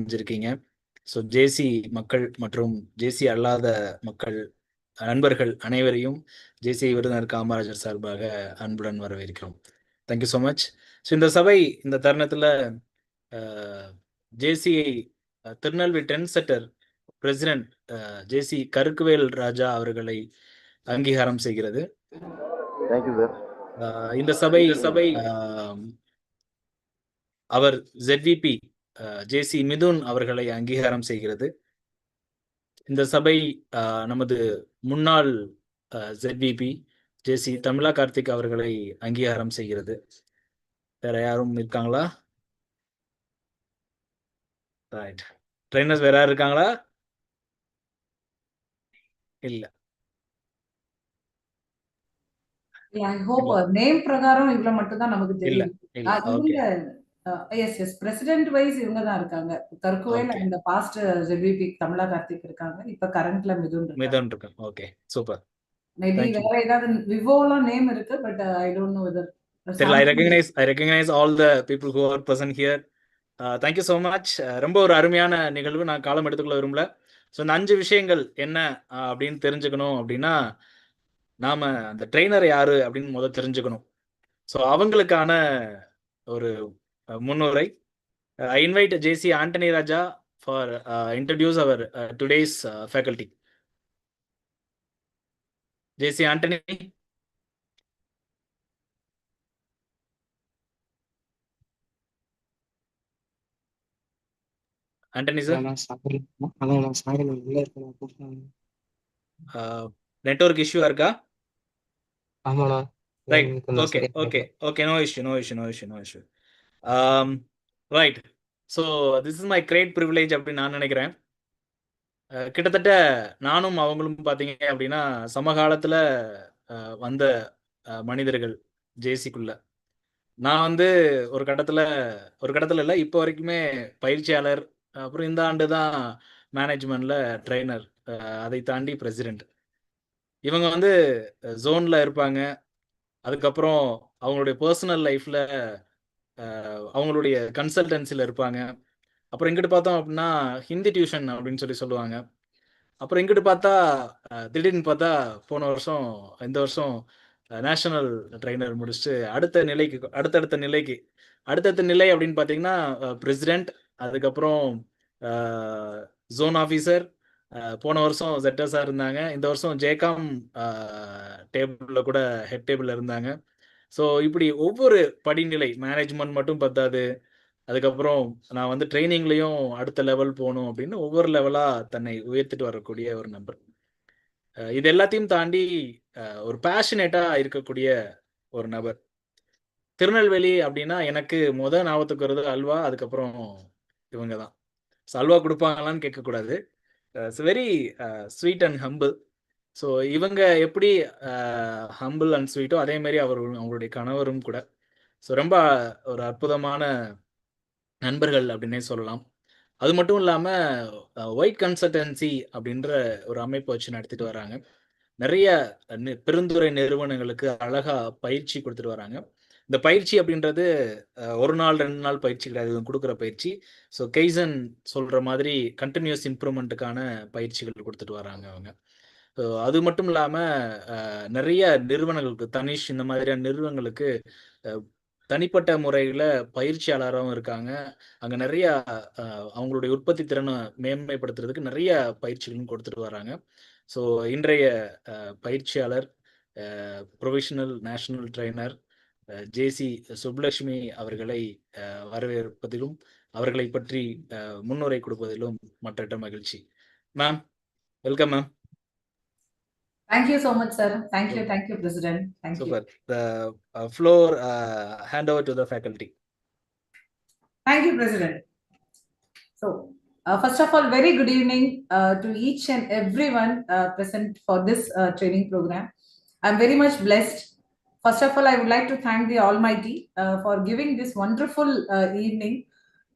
செஞ்சிருக்கீங்க. ஸோ ஜேசி மக்கள் மற்றும் ஜேசி அல்லாத மக்கள் நண்பர்கள் அனைவரையும் ஜேசி விருதுநகர் காமராஜர் சார்பாக அன்புடன் வரவேற்கிறோம். Thank you so much. ஸோ இந்த சபை இந்த தருணத்தில் JCI Tirunelveli trend setter president JC Karukkuvel Raja அவர்களை அங்கீகாரம் செய்கிறது. இந்த சபை அவர் ZVP ஜேசி மிதுன் அவர்களை அங்கீகாரம் செய்கிறது. இந்த சபை நமது முன்னாள் ZVP ஜேசி தமிழா கார்த்திக் அவர்களை அங்கீகாரம் செய்கிறது. வேற யாரும் இருக்காங்களா? ரைட். ட்ரைனர்ஸ் வேற யாரும் இருக்காங்களா? இல்ல. I hope நேம் பிரகாரம் இவ்வளவு மட்டும் தான் நமக்கு தெரியும். எஸ் பிரசிடென்ட் வைஸ் இவங்க தான் இருக்காங்க. கருக்குவேல் அந்த பாஸ்ட் ZVP தமிழா கார்த்திக் இருக்காங்க. இப்ப கரண்ட்ல மிதுன் இருக்கு. Okay, super. மேபி வேற ஏதாவது விவோல நேம் இருக்கு, but I don't know whether. I recognize all the people who are present here. Thank you so much. ரொம்ப ஒரு அருமையான நிகழ்வு. நான் காலம் எடுத்துக்கொள்ள விரும்பல. ஸோ இந்த 5 விஷயங்கள் என்ன அப்படின்னு தெரிஞ்சுக்கணும் அப்படின்னா, நாம அந்த ட்ரெயினர் யாரு அப்படின்னு முதல் தெரிஞ்சுக்கணும். ஸோ அவங்களுக்கான ஒரு முன்னுரை. I invite JC Anthony Raja for introduce our today's faculty. JC Anthony. Anthony sir. Network issue இருக்கா? ஆமாடா. Right. Okay. No issue. Right. So this is my great privilege அப்படின்னு நான் நினைக்கிறேன். கிட்டத்தட்ட நானும் அவங்களும் பார்த்தீங்க அப்படின்னா சமகாலத்தில் வந்த மனிதர்கள் ஜேசிக்குள்ள. நான் வந்து ஒரு கட்டத்தில் இல்லை, இப்போ வரைக்குமே பயிற்சியாளர், அப்புறம் இந்த ஆண்டு தான் மேனேஜ்மெண்ட்டில் ட்ரெயினர், அதை தாண்டி பிரசிடெண்ட். இவங்க வந்து ஜோனில் இருப்பாங்க. அதுக்கப்புறம் அவங்களுடைய பர்சனல் லைஃப்பில் அவங்களுடைய கன்சல்டன்சியில் இருப்பாங்க. அப்புறம் இங்கிட்டு பார்த்தோம் அப்படின்னா ஹிந்தி டியூஷன் அப்படின்னு சொல்லுவாங்க. அப்புறம் இங்கிட்டு பார்த்தா திடீர்னு பார்த்தா இந்த வருஷம் நேஷனல் ட்ரெயினர் முடிச்சுட்டு அடுத்தடுத்த நிலை அப்படின்னு பார்த்தீங்கன்னா பிரசிடெண்ட், அதுக்கப்புறம் ஜோன் ஆஃபீஸர், போன வருஷம் ZSR இருந்தாங்க, இந்த வருஷம் ஜேகாம் டேபிளில் கூட ஹெட் டேபிளில் இருந்தாங்க. ஸோ இப்படி ஒவ்வொரு படிநிலை, மேனேஜ்மெண்ட் மட்டும் பத்தாது, அதுக்கப்புறம் நான் வந்து ட்ரைனிங்லேயும் அடுத்த லெவல் போகணும் அப்படின்னு ஒவ்வொரு லெவலாக தன்னை உயர்த்திட்டு வரக்கூடிய ஒரு நபர். இது எல்லாத்தையும் தாண்டி ஒரு பேஷனேட்டாக இருக்கக்கூடிய ஒரு நபர். திருநெல்வேலி அப்படின்னா எனக்கு ஞாபகத்துக்கு வருது அல்வா, அதுக்கப்புறம் இவங்க தான். அல்வா கொடுப்பாங்களான்னு கேட்கக்கூடாது. It's very sweet and humble. So இவங்க எப்படி ஹம்பிள் அண்ட் ஸ்வீட்டோ அதே மாதிரி அவங்களுடைய கணவரும் கூட. ஸோ ரொம்ப ஒரு அற்புதமான நண்பர்கள் அப்படின்னே சொல்லலாம். அது மட்டும் இல்லாமல் ஒயிட் கன்சல்டன்சி அப்படின்ற ஒரு அமைப்பை வச்சு நடத்திட்டு வராங்க. நிறைய பெருந்துறை நிறுவனங்களுக்கு அழகா பயிற்சி கொடுத்துட்டு வராங்க. இந்த பயிற்சி அப்படின்றது 1 நாள் 2 நாள் பயிற்சி கிடையாது, கொடுக்குற பயிற்சி. ஸோ கெய்சன் சொல்கிற மாதிரி கண்டினியூஸ் இம்ப்ரூவ்மெண்ட்டுக்கான பயிற்சிகள் கொடுத்துட்டு வராங்க அவங்க. ஸோ அது மட்டும் இல்லாமல் நிறைய நிறுவனங்களுக்கு, தனிஷ் இந்த மாதிரியான நிறுவனங்களுக்கு தனிப்பட்ட முறையில் பயிற்சியாளராகவும் இருக்காங்க. அங்கே நிறைய அவங்களுடைய உற்பத்தி திறனை மேன்மைப்படுத்துறதுக்கு நிறைய பயிற்சிகளும் கொடுத்துட்டு வராங்க. ஸோ இன்றைய பயிற்சியாளர், ப்ரொஃபஷனல் நேஷனல் ட்ரெயினர் ஜேசி சுப்லட்சுமி அவர்களை வரவேற்பதிலும் அவர்களை பற்றி முன்னுரை கொடுப்பதிலும் மற்ற மகிழ்ச்சி. Ma'am, welcome ma'am. Thank you so much, sir. Thank you, President. Thank Super. you. The floor hand over to the faculty. Thank you, President. So, first of all, very good evening to each and everyone present for this training program. I'm very much blessed. First of all, I would like to thank the Almighty for giving this wonderful evening.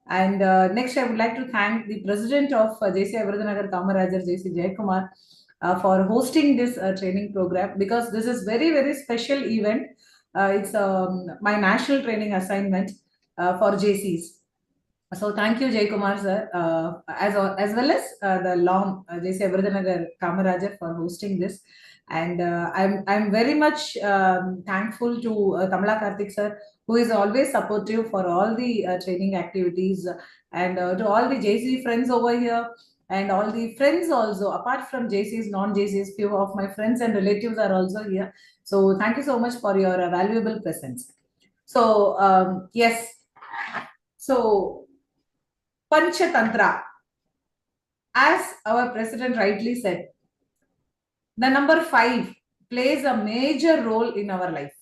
And next, I would like to thank the President of JC Virudunagar Kamarajar, JC Jayakumar, for hosting this training program, because this is very, very special event. It's my national training assignment for JCs. So thank you, Jay Kumar sir, as well as the long JC Abradanagar Kamaraja for hosting this. And I'm very much thankful to Kamala Karthik sir, who is always supportive for all the training activities, and to all the JC friends over here, and all the friends also, apart from JCs, non-JCs, few of my friends and relatives are also here. So thank you so much for your valuable presence. So yes, so Panchathandra, as our president rightly said, the number 5 plays a major role in our life.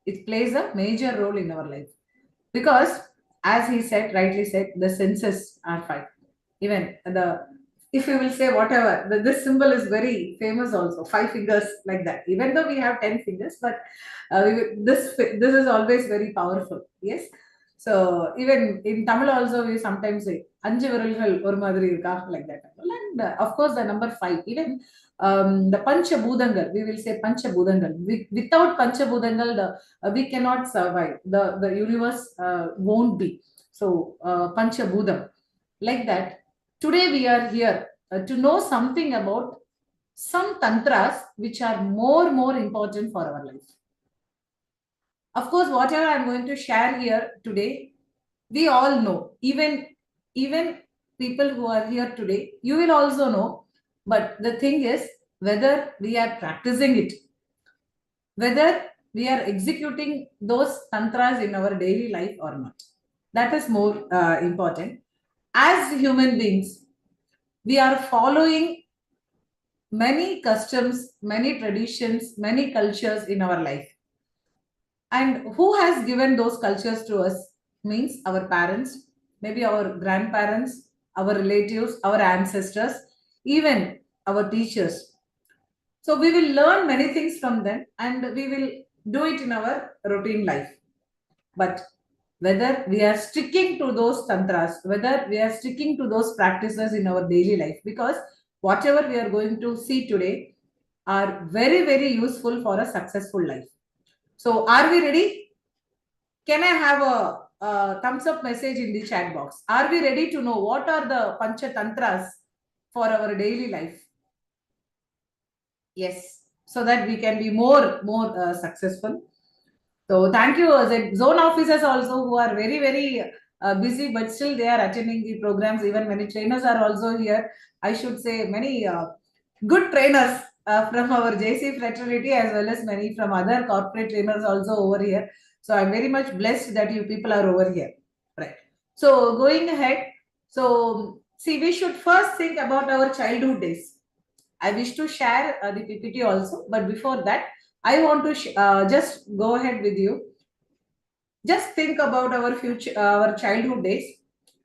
It plays a major role in our life because, as he said, rightly said, the senses are 5. Even if you will say whatever, this symbol is very famous also, 5 fingers like that. Even though we have 10 fingers, but this is always very powerful. Yes. So even in Tamil also we sometimes say அஞ்சு விரல்கள் ஒரு மாதிரி இருக்கா like that. And of course the number 5, even the Panchabhudangal, we will say Panchabhudangal. Without Panchabhudangal, we cannot survive. The universe won't be. So Panchabhudam, like that. Today we are here to know something about some tantras which are more important for our life. Of course, whatever I'm going to share here today, we all know. Even people who are here today, you will also know. But the thing is, whether we are practicing it, whether we are executing those tantras in our daily life or not. That is more important. As human beings, we are following many customs, many traditions, many cultures in our life. And who has given those cultures to us? Means our parents, maybe our grandparents, our relatives, our ancestors, even our teachers. So we will learn many things from them and we will do it in our routine life. But whether we are sticking to those tantras, whether we are sticking to those practices in our daily life, because whatever we are going to see today are very useful for a successful life. So are we ready? Can I have a thumbs up message in the chat box? Are we ready to know what are the Panchatantras for our daily life? Yes, so that we can be more successful. So thank you, the zone officers also who are very busy, but still they are attending the programs. Even many trainers are also here. I should say many good trainers from our JC fraternity as well as many from other corporate trainers also over here. So I'm very much blessed that you people are over here. Right. So going ahead, so see, we should first think about our childhood days. I wish to share the PPT also, but before that, I want to just go ahead with you. Just think about our future, our childhood days.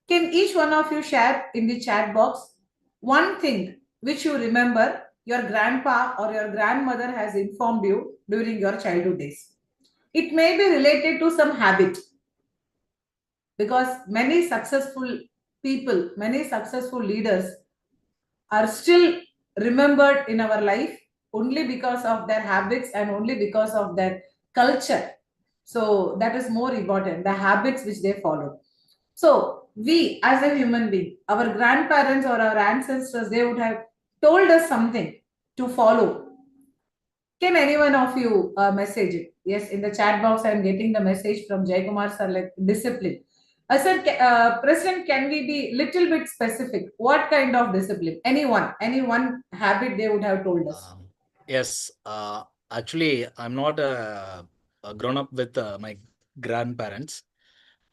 Can each one of you share in the chat box one thing which you remember your grandpa or your grandmother has informed you during your childhood days? It may be related to some habit, because many successful people, many successful leaders are still remembered in our life only because of their habits and only because of their culture. So that is more important, the habits which they follow. So we as a human being, our grandparents or our ancestors, they would have told us something to follow. Can any one of you message it? Yes, in the chat box, I'm getting the message from Jaykumar sir, like discipline. Sir, President, can we be little bit specific? What kind of discipline? Any one habit they would have told us. Yes, actually, I'm not grown up with my grandparents.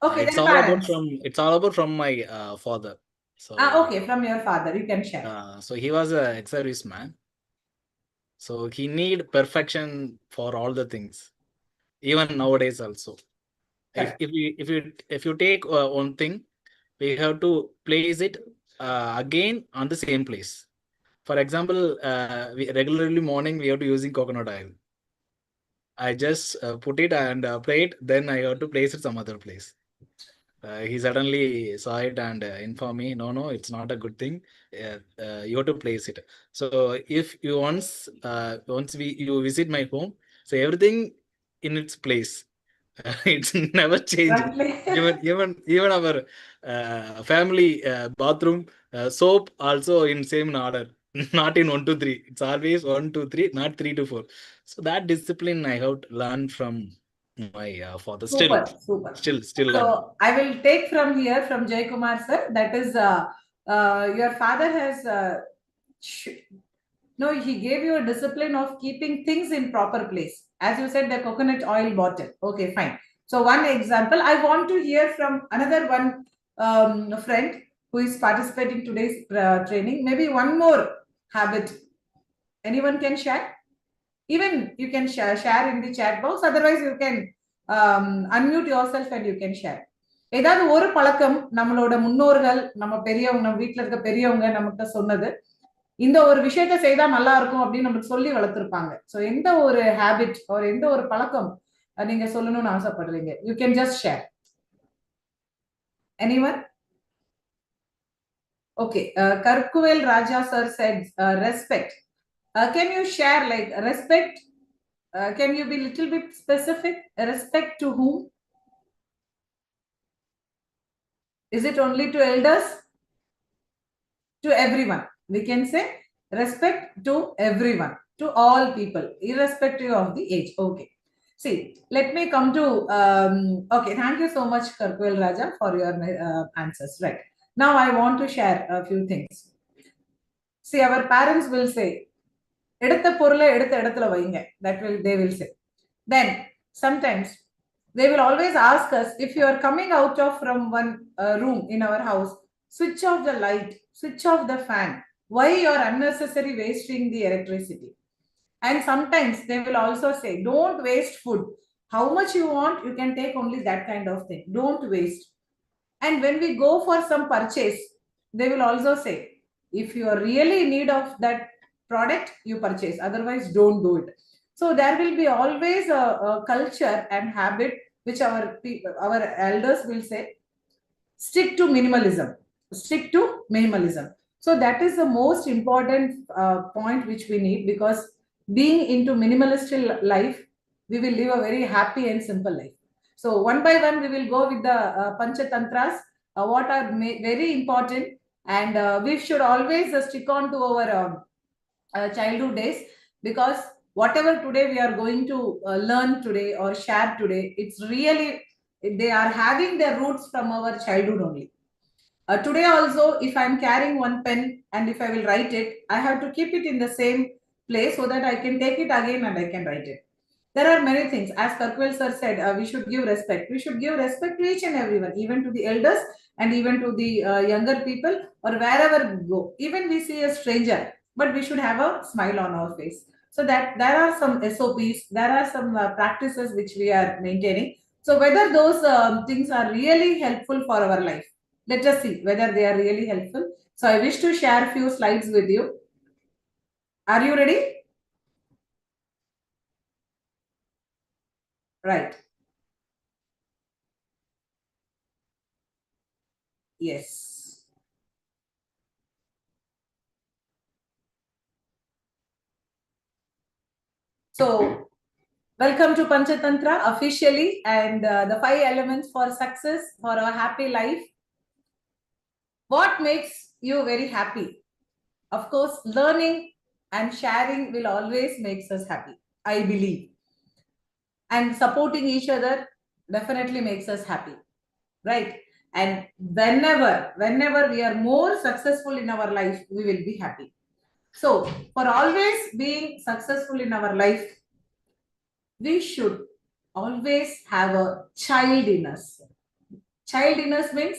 Okay, then parents. It's all about from my father. So Okay, from your father, you can share. so he was a ex-serviceman. So he need perfection for all the things, even nowadays also. Correct. If you take one thing, we have to place it again on the same place. For example, we regularly morning we have to using coconut oil. I just put it and apply it. Then I have to place it some other place. He suddenly saw it and informed me, no, it's not a good thing. You have to place it. So if you once you visit my home, so everything in its place. It's never changed. Even our family bathroom soap also in same order, not in 1 to 3. It's always 1 to 3, not 3 to 4. So that discipline I have learned from my father. Super. Still So learning. I will take from here from Jay Kumar sir. That is, your father has no, he gave you a discipline of keeping things in proper place. As you said, the coconut oil bottle. Okay, fine. So one example, I want to hear from another one friend who is participating today's training. Maybe one more habit. Anyone can share? Even you can share in the chat box. Otherwise, you can unmute yourself and you can share. ஏதாவது ஒரு பழக்கம் நம்மளோட முன்னோர்கள், நம்ம பெரியவங்க, நம்ம வீட்டுல இருக்க பெரியவங்க நமக்கு சொன்னது, இந்த ஒரு விஷயத்த செய்தா நல்லா இருக்கும் அப்படின்னு நமக்கு சொல்லி வளர்த்திருப்பாங்க. சோ எந்த ஒரு ஹேபிட் ஒரு எந்த ஒரு பழக்கம் நீங்க சொல்லணும்னு ஆசைப்படுறீங்க? You can just share. Anyone? Okay, Karukkuvel Raja sir said respect. Can you share like respect? Can you be little bit specific? Respect to whom? Is it only to elders? To everyone. We can say respect to everyone, to all people, irrespective of the age. Okay. See, let me come to, okay, thank you so much, Karkwel Raja, for your answers. Right. Now I want to share a few things. See, our parents will say, எடுத்த பொருளை எடுத்த இடத்துல வைங்க. They will say. Then, sometimes, they will always ask us, if you are coming out of from one room in our house, switch off the light, switch off the fan. Why you are unnecessary wasting the electricity? And sometimes they will also say, don't waste food. How much you want, you can take only that kind of thing. Don't waste. And when we go for some purchase, they will also say, if you are really in need of that product, you purchase. Otherwise, don't do it. So there will be always a culture and habit which our elders will say, stick to minimalism. Stick to minimalism. So that is the most important point which we need, because being into minimalist life, we will live a very happy and simple life. So one by one, we will go with the Panchatantras, what are very important, and we should always stick on to our childhood days, because whatever today we are going to learn today or share today, it's really, they are having their roots from our childhood only. Today also, if I'm carrying one pen and if I will write it, I have to keep it in the same place so that I can take it again and I can write it. There are many things. As Karkwel sir said, we should give respect. We should give respect to each and everyone, even to the elders and even to the younger people, or wherever we go. Even we see a stranger, but we should have a smile on our face. So that there are some SOPs, there are some practices which we are maintaining. So whether those things are really helpful for our life, let us see whether they are really helpful. So I wish to share a few slides with you. Are you ready? Right. Yes. So, welcome to Panchatantra officially, and the 5 elements for success for a happy life. What makes you very happy? Of course, learning and sharing will always makes us happy, I believe. And supporting each other definitely makes us happy, right? And whenever we are more successful in our life, we will be happy. So, for always being successful in our life, we should always have a child in us. Child in us means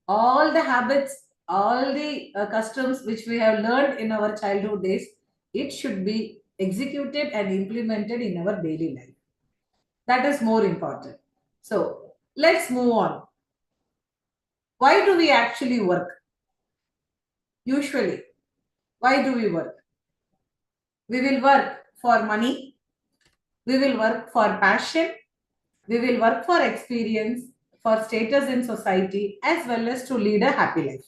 all the habits, all the customs which we have learned in our childhood days, it should be executed and implemented in our daily life. That is more important. So let's move on. Why do we actually work? Usually, why do we work? We will work for money, we will work for passion, we will work for experience, for status in society, as well as to lead a happy life.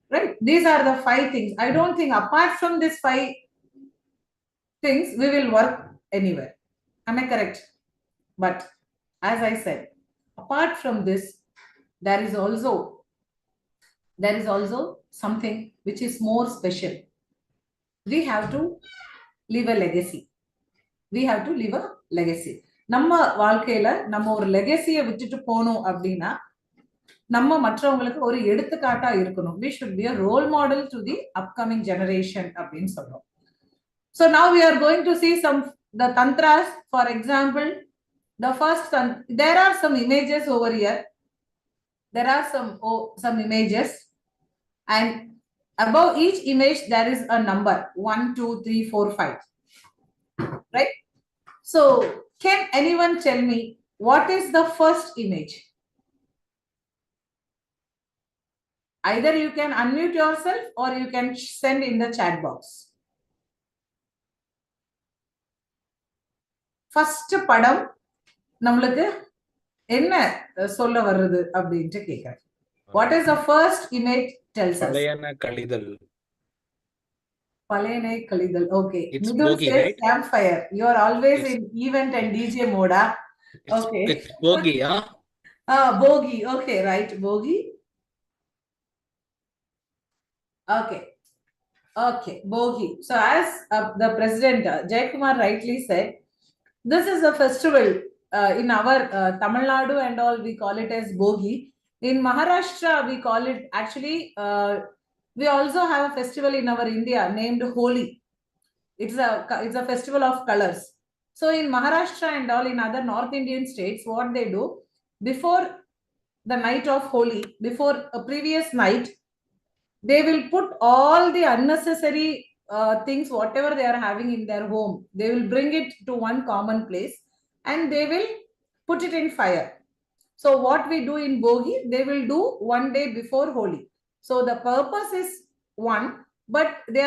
Right? These are the 5 things. I don't think apart from these 5 things, we will work anywhere. Am I correct? But as I said, apart from this, there is also something which is more special. We have to leave a legacy. We have to leave a legacy. நம்ம வாழ்க்கையில நம்ம ஒரு லெகசியை விட்டுட்டு போனோம் அப்படின்னா நம்ம மற்றவங்களுக்கு ஒரு எடுத்துக்காட்டா இருக்கணும். We should be a role model to the upcoming generation அப்படின்னு சொல்றோம். So now we are going to see the tantras. For example, the first there are some images over here. There are some images, and above each image there is a number 1, 2, 3, 4, 5. Right? So can anyone tell me what is the first image? Either you can unmute yourself or you can send in the chat box. First படம் நம்மளுக்கு என்ன சொல்ல வருது அப்படினு கேக்குறேன். What is the first image tells us? பழையன கழிதல். பழையன கழிதல். Okay. It's Midul bogi, says right? campfire. You are always Yes. in event and DJ mode. Okay. It's bogi, huh? Bogi. Okay, right. Bogi. Okay, bogi. So as the president Jayakumar rightly said, this is a festival in our Tamil Nadu and all, we call it as bogi. In Maharashtra, we call it actually, we also have a festival in our India named Holi. It's a festival of colors. So in Maharashtra and all, in other North Indian states, what they do, before the night of Holi, before a previous night, they will put all the unnecessary things, whatever they are having in their home, they will bring it to one common place and they will put it in fire. So what we do in bogi, they will do one day before Holi. So the purpose is one, but we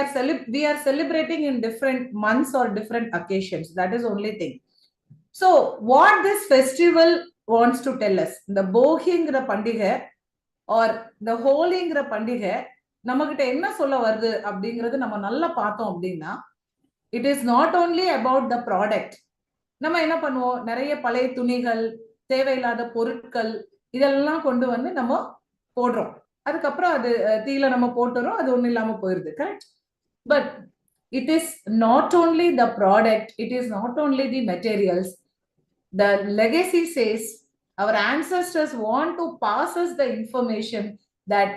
are celebrating in different months or different occasions. That is only thing. So what this festival wants to tell us, the bogiங்கிற பண்டிகை or the ஹோலிங்கிற பண்டிகை நம்மகிட்ட என்ன சொல்ல வருது அப்படிங்கிறது நம்ம நல்லா பார்த்தோம் அப்படின்னா, it is not only about the product. நம்ம என்ன பண்ணுவோம், நிறைய பழைய துணிகள், தேவையில்லாத பொருட்கள் இதெல்லாம் கொண்டு வந்து நம்ம போடுறோம். அதுக்கப்புறம் அது தீயில நம்ம போட்டுறோம், அது ஒன்றும் இல்லாம போயிருது. Correct? But it is not only the product, it is not only the materials. The legacy says our ancestors want to pass us the information that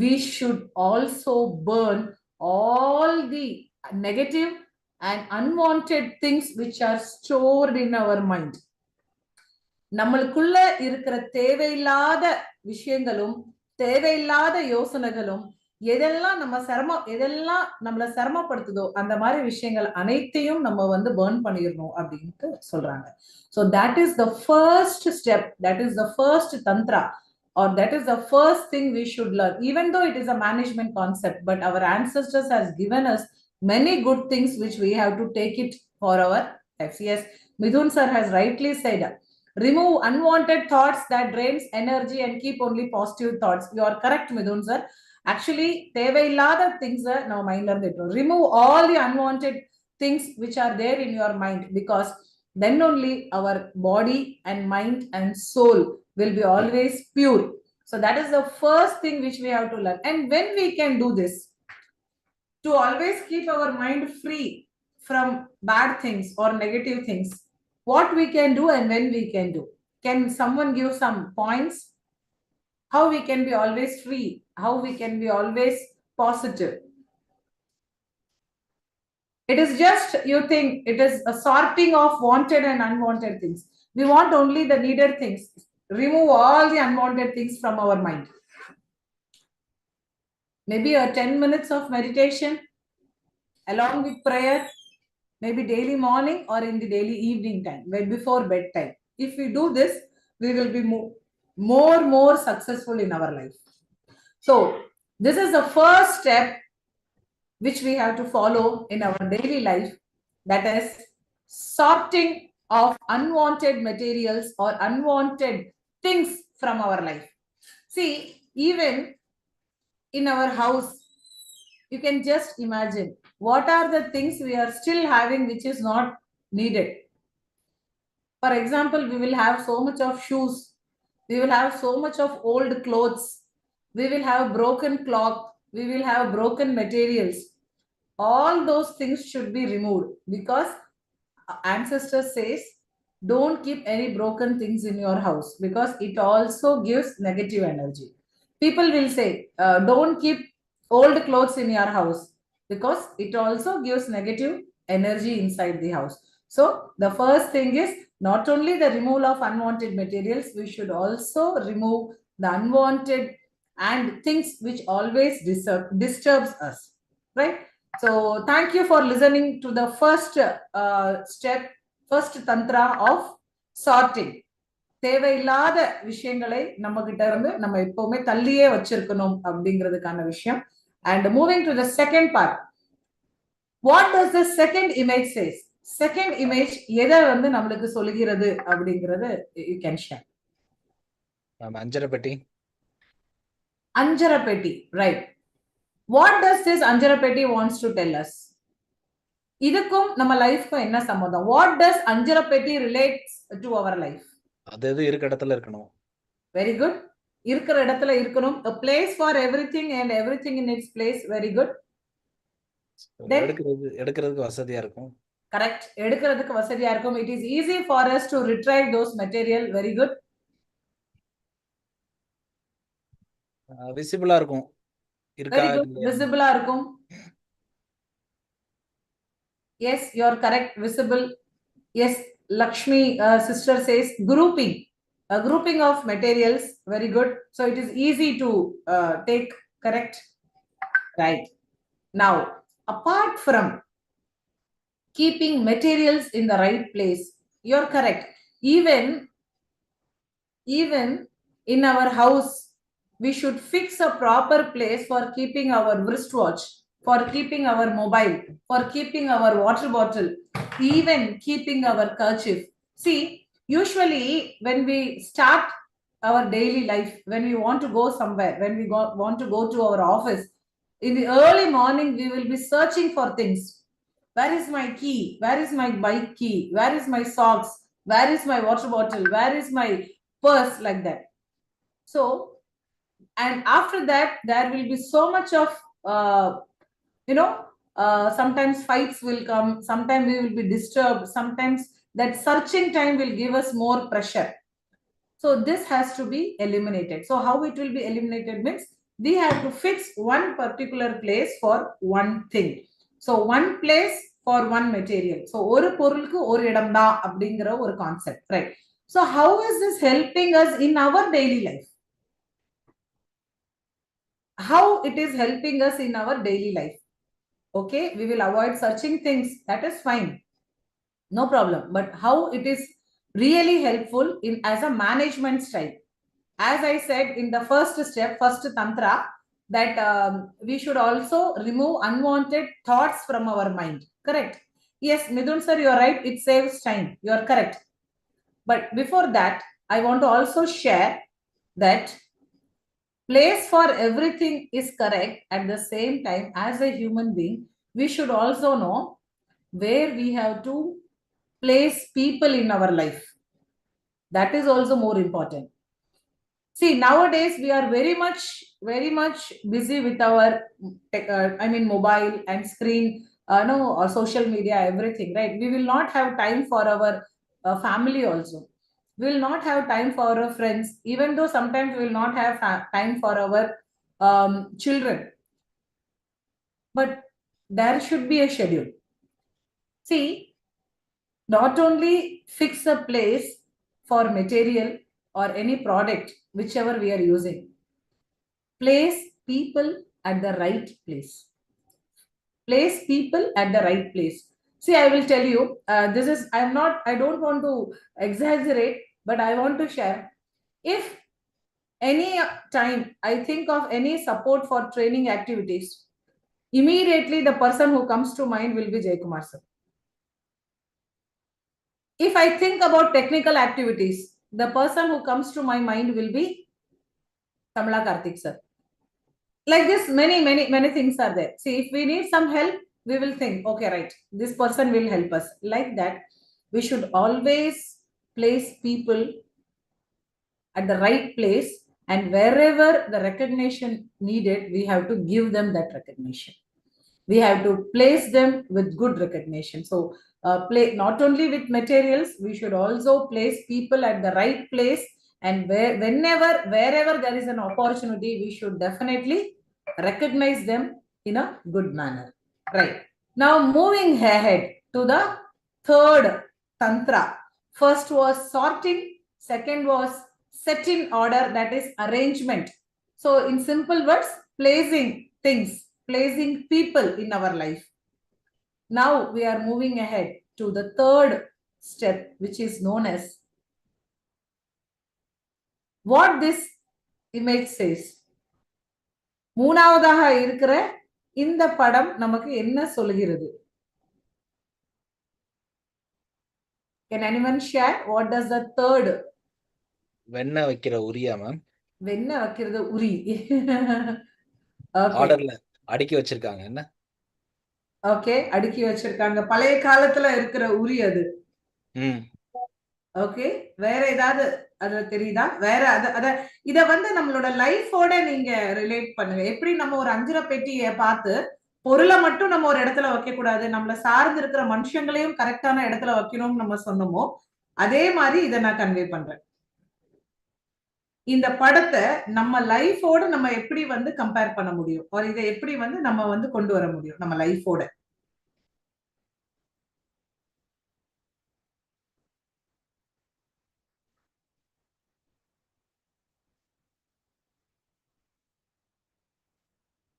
we should also burn all the negative and unwanted things which are stored in our mind. நம்மளுக்குள்ள இருக்கிற தேவையில்லாத விஷயங்களும் தேவையில்லாத யோசனைகளும் எதெல்லாம் நம்மள சிரமப்படுத்துதோ அந்த மாதிரி விஷயங்கள் அனைத்தையும் நம்ம வந்து burn பண்ணிடணும் அப்படின்ட்டு சொல்றாங்க. So that is the first step, that is the first tantra, or that is the first thing we should learn. Even though it is a management concept, but our ancestors has given us many good things which we have to take it for our lives. Yes, Midhun sir has rightly said, remove unwanted thoughts that drains energy and keep only positive thoughts. You are correct, Midhun sir. Actually, தேவையில்லாத things நம்ம மைண்ட்ல இருந்து எடுத்துரும். Remove all the unwanted things which are there in your mind, because then only our body and mind and soul will be always pure. So that is the first thing which we have to learn. And when we can do this, to always keep our mind free from bad things or negative things, what we can do and when we can do. Can someone give some points? How we can be always free? How we can be always positive? It is just, you think, it is a sorting of wanted and unwanted things. We want only the needed things. Remove all the unwanted things from our mind. Maybe a 10 minutes of meditation along with prayer, maybe daily morning or in the daily evening time, before bedtime. If we do this, we will be more successful in our life. So this is the first step which we have to follow in our daily life, that is sorting of unwanted materials or unwanted things from our life. See, even in our house, you can just imagine what are the things we are still having which is not needed. For example, we will have so much of shoes. We will have so much of old clothes. We will have broken cloth. We will have broken materials. All those things should be removed because ancestor says don't keep any broken things in your house because it also gives negative energy. People will say don't keep old clothes in your house because it also gives negative energy inside the house. So the first thing is not only the removal of unwanted materials, we should also remove the unwanted and things which always disturbs us, right? So thank you for listening to the first step, first tantra of sorting. தேவையில்லாத விஷயங்களை நம்ம கிட்ட இருந்து நம்ம எப்பவுமே தள்ளியே வச்சிருக்கணும் அப்படிங்கிறதுக்கான விஷயம். And moving to the second part, what does the second image says? Second image எதை வந்து நம்மளுக்கு சொல்லுகிறது அப்படிங்கிறது you can share. அஞ்சரப்பெட்டி. அஞ்சரப்பெட்டி, right. What does this Anjarapeti wants to tell us? இதுக்கும் நம்ம லைஃப்க்கும் என்ன சம்பந்தம்? What does Anjarapeti relates to our life? அது இருக்க இடத்துல இருக்கணும். Very good. இருக்கிற இடத்துல இருக்கணும். A place for everything and everything in its place. Very good. எடுக்கிறதுக்கு வசதியா இருக்கும். Correct. எடுக்கிறதுக்கு வசதியா இருக்கும். It is easy for us to retrieve those material. Very good. விசிபிளா இருக்கும். Very good. Visible இருக்கும். Yes, you are correct. Visible. Yes, Lakshmi sister says grouping. A grouping of materials. Very good. So it is easy to take. Correct. Right. Now, apart from keeping materials in the right place, you are correct. Even in our house, we should fix a proper place for keeping our wristwatch, for keeping our mobile, for keeping our water bottle, even keeping our kerchief. See, usually when we start our daily life, when we want to go somewhere, when we want to go to our office, in the early morning, we will be searching for things. Where is my key? Where is my bike key? Where is my socks? Where is my water bottle? Where is my purse? Like that. So, and after that, there will be so much of, sometimes fights will come, sometimes we will be disturbed, sometimes that searching time will give us more pressure. So this has to be eliminated. So how it will be eliminated means we have to fix one particular place for one thing. So one place for one material. So ஒரு பொருளுக்கு ஒரு இடம் தான் அப்படிங்கிற ஒரு concept, right? So how is this helping us in our daily life? How it is helping us in our daily life? Okay, we will avoid searching things. That is fine. No problem. But how it is really helpful in as a management style? As I said in the first step, first tantra, that we should also remove unwanted thoughts from our mind. Correct? Yes, Midun sir, you are right. It saves time. You are correct. But before that, I want to also share that place for everything is correct. At the same time, as a human being, we should also know where we have to place people in our life. That is also more important. See, nowadays we are very much busy with our mobile and screen, or social media, everything, right? We will not have time for our family also. We will not have time for our friends, even though sometimes we will not have time for our children. But there should be a schedule. See, not only fix a place for material or any product, whichever we are using, place people at the right place. Place people at the right place. See, I will tell you, I don't want to exaggerate, but I want to share. If any time I think of any support for training activities, immediately the person who comes to mind will be Jaykumar sir. If I think about technical activities, the person who comes to my mind will be Kamala Karthik sir. Like this, many things are there. See, if we need some help, we will think, okay, right, this person will help us. Like that, we should always place people at the right place, and wherever the recognition needed, we have to give them that recognition. We have to place them with good recognition. So play not only with materials, we should also place people at the right place, and wherever there is an opportunity, we should definitely recognize them in a good manner. Right. Now moving ahead to the third tantra. First was sorting, second was set in order, that is arrangement. So in simple words, placing things, placing people in our life. Now we are moving ahead to the third step, which is known as what this image says. மூணாவதாக இருக்கிற இந்த படம் நமக்கு என்ன சொல்கிறது? Can anyone share what does the third? வெண்ண வைக்கிற உரியா ma'am? வெண்ண வைக்கிறது உரி. ஆர்டர்ல அடுக்கி வச்சிருக்காங்க என்ன? ஓகே, அடுக்கி வச்சிருக்காங்க. பழைய காலத்துல இருக்கிற உரி அது. ஓகே, வேற ஏதாவது அது தெரியுதா? வேற அத இத வந்து நம்மளோட லைஃபோட நீங்க ரிலேட் பண்ணுங்க. எப்படி நம்ம ஒரு அஞ்சர பெட்டியை பார்த்து பொருளை மட்டும் நம்ம ஒரு இடத்துல வைக்க கூடாது, நம்மள சார்ந்து இருக்கிற மனுஷங்களையும் கரெக்டான இடத்துல வைக்கணும்னு நம்ம சொன்னோமோ, அதே மாதிரி இதை நான் கன்வே பண்றேன். இந்த படத்தை நம்ம லைஃபோட நம்ம எப்படி வந்து கம்பேர் பண்ண முடியும், ஒரு இதை எப்படி வந்து நம்ம வந்து கொண்டு வர முடியும் நம்ம லைஃபோட?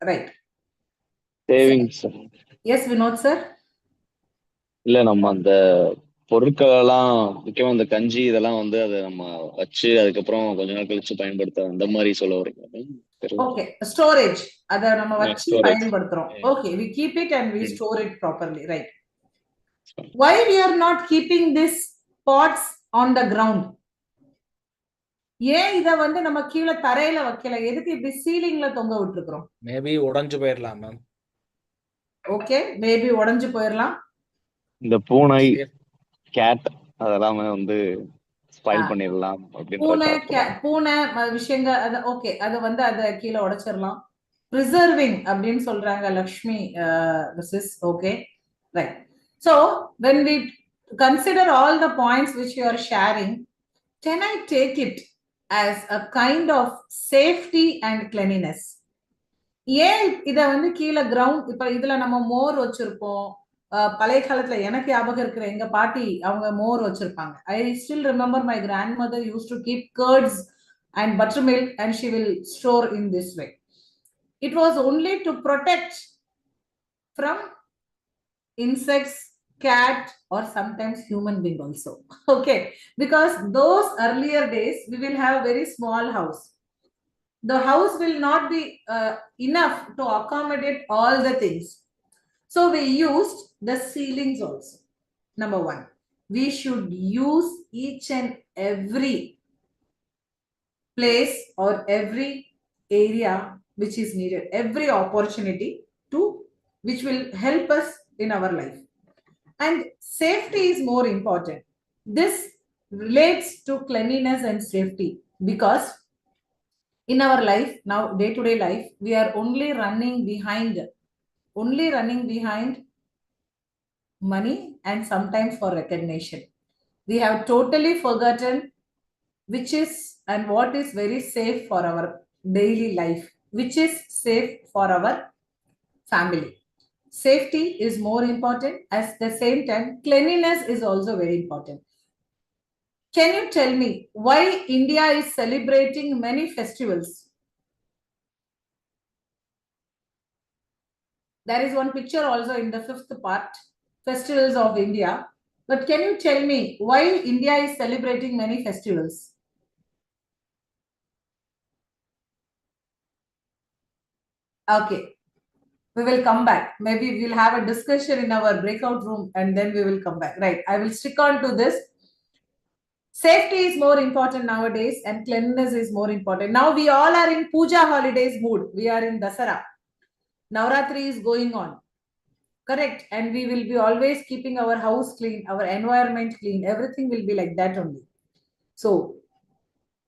Right. Savings. Yes Vinod sir. இல்ல நம்ம அந்த பொருட்கள் எல்லாம் முக்கியமா இந்த கஞ்சி இதெல்லாம் வந்து அதை நம்ம வச்சு அதுக்கப்புறம் கொஞ்ச நாள் கழிச்சு பயன்படுத்த அந்த மாதிரி சொல்ல வரீங்க? ஓகே, ஸ்டோரேஜ் அத நம்ம வச்சு பயன்படுத்துறோம். Okay, we keep it and we store it properly, right? Why we are not keeping this pots on the ground? ஏன் இத வந்து நம்ம கீழ தரையில வைக்கல, எதுக்கு இப்படி சீலிங்ல தொங்க விட்டுருக்கோம்? மேபி உடைஞ்சு போயிரலாம் மேம். ஓகே, மேபி உடைஞ்சு போயிரலாம். இந்த பூனை கேட் அதெல்லாம் வந்து ஸ்பாயில் பண்ணிரலாம் அப்படின்ற பூனை விஷயங்கள். ஓகே, அது வந்து அத கீழ உடைச்சிரலாம். preserving அப்படின்னு சொல்றாங்க Lakshmi. this is okay, right? So when we consider all the points which you are sharing, can I take it as a kind of safety and cleanliness? ஏன் இத வந்து கீழ கிரவுண்ட், இப்ப இதுல நம்ம மோர் வச்சிருப்போம். பழைய காலத்துல எனக்கு ஞாபகம் இருக்கிற எங்க பாட்டி அவங்க மோர் வச்சிருப்பாங்க. I still remember my grandmother used to keep curds and buttermilk and she will store in this way. It was only to protect from insects, cat, or sometimes human being also. Okay, because those earlier days we will have a very small house. The house will not be enough to accommodate all the things. So we used the ceilings also. Number one, we should use each and every place or every area which is needed, every opportunity to which will help us in our life. And safety is more important. This relates to cleanliness and safety, because in our life now, day-to-day life, we are only running behind money and sometimes for recognition. We have totally forgotten which is and what is very safe for our daily life, which is safe for our family. Safety is more important. At the same time, cleanliness is also very important. Can you tell me why India is celebrating many festivals? There is one picture also in the fifth part, festivals of India. But can you tell me why India is celebrating many festivals? Okay, we will come back. Maybe we'll have a discussion in our breakout room and then we will come back. Right, I will stick on to this. Safety is more important nowadays and cleanliness is more important. Now we all are in Puja holidays mood. We are in Dasara. Navratri is going on. Correct. And we will be always keeping our house clean, our environment clean. Everything will be like that only. So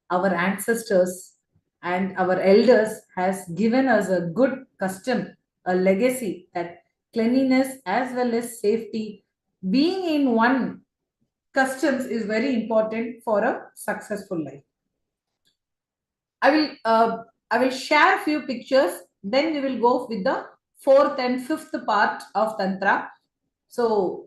our ancestors and our elders has given us a good custom, a legacy that cleanliness as well as safety being in one customs is very important for a successful life. I will share a few pictures, then we will go with the fourth and fifth part of Tantra. So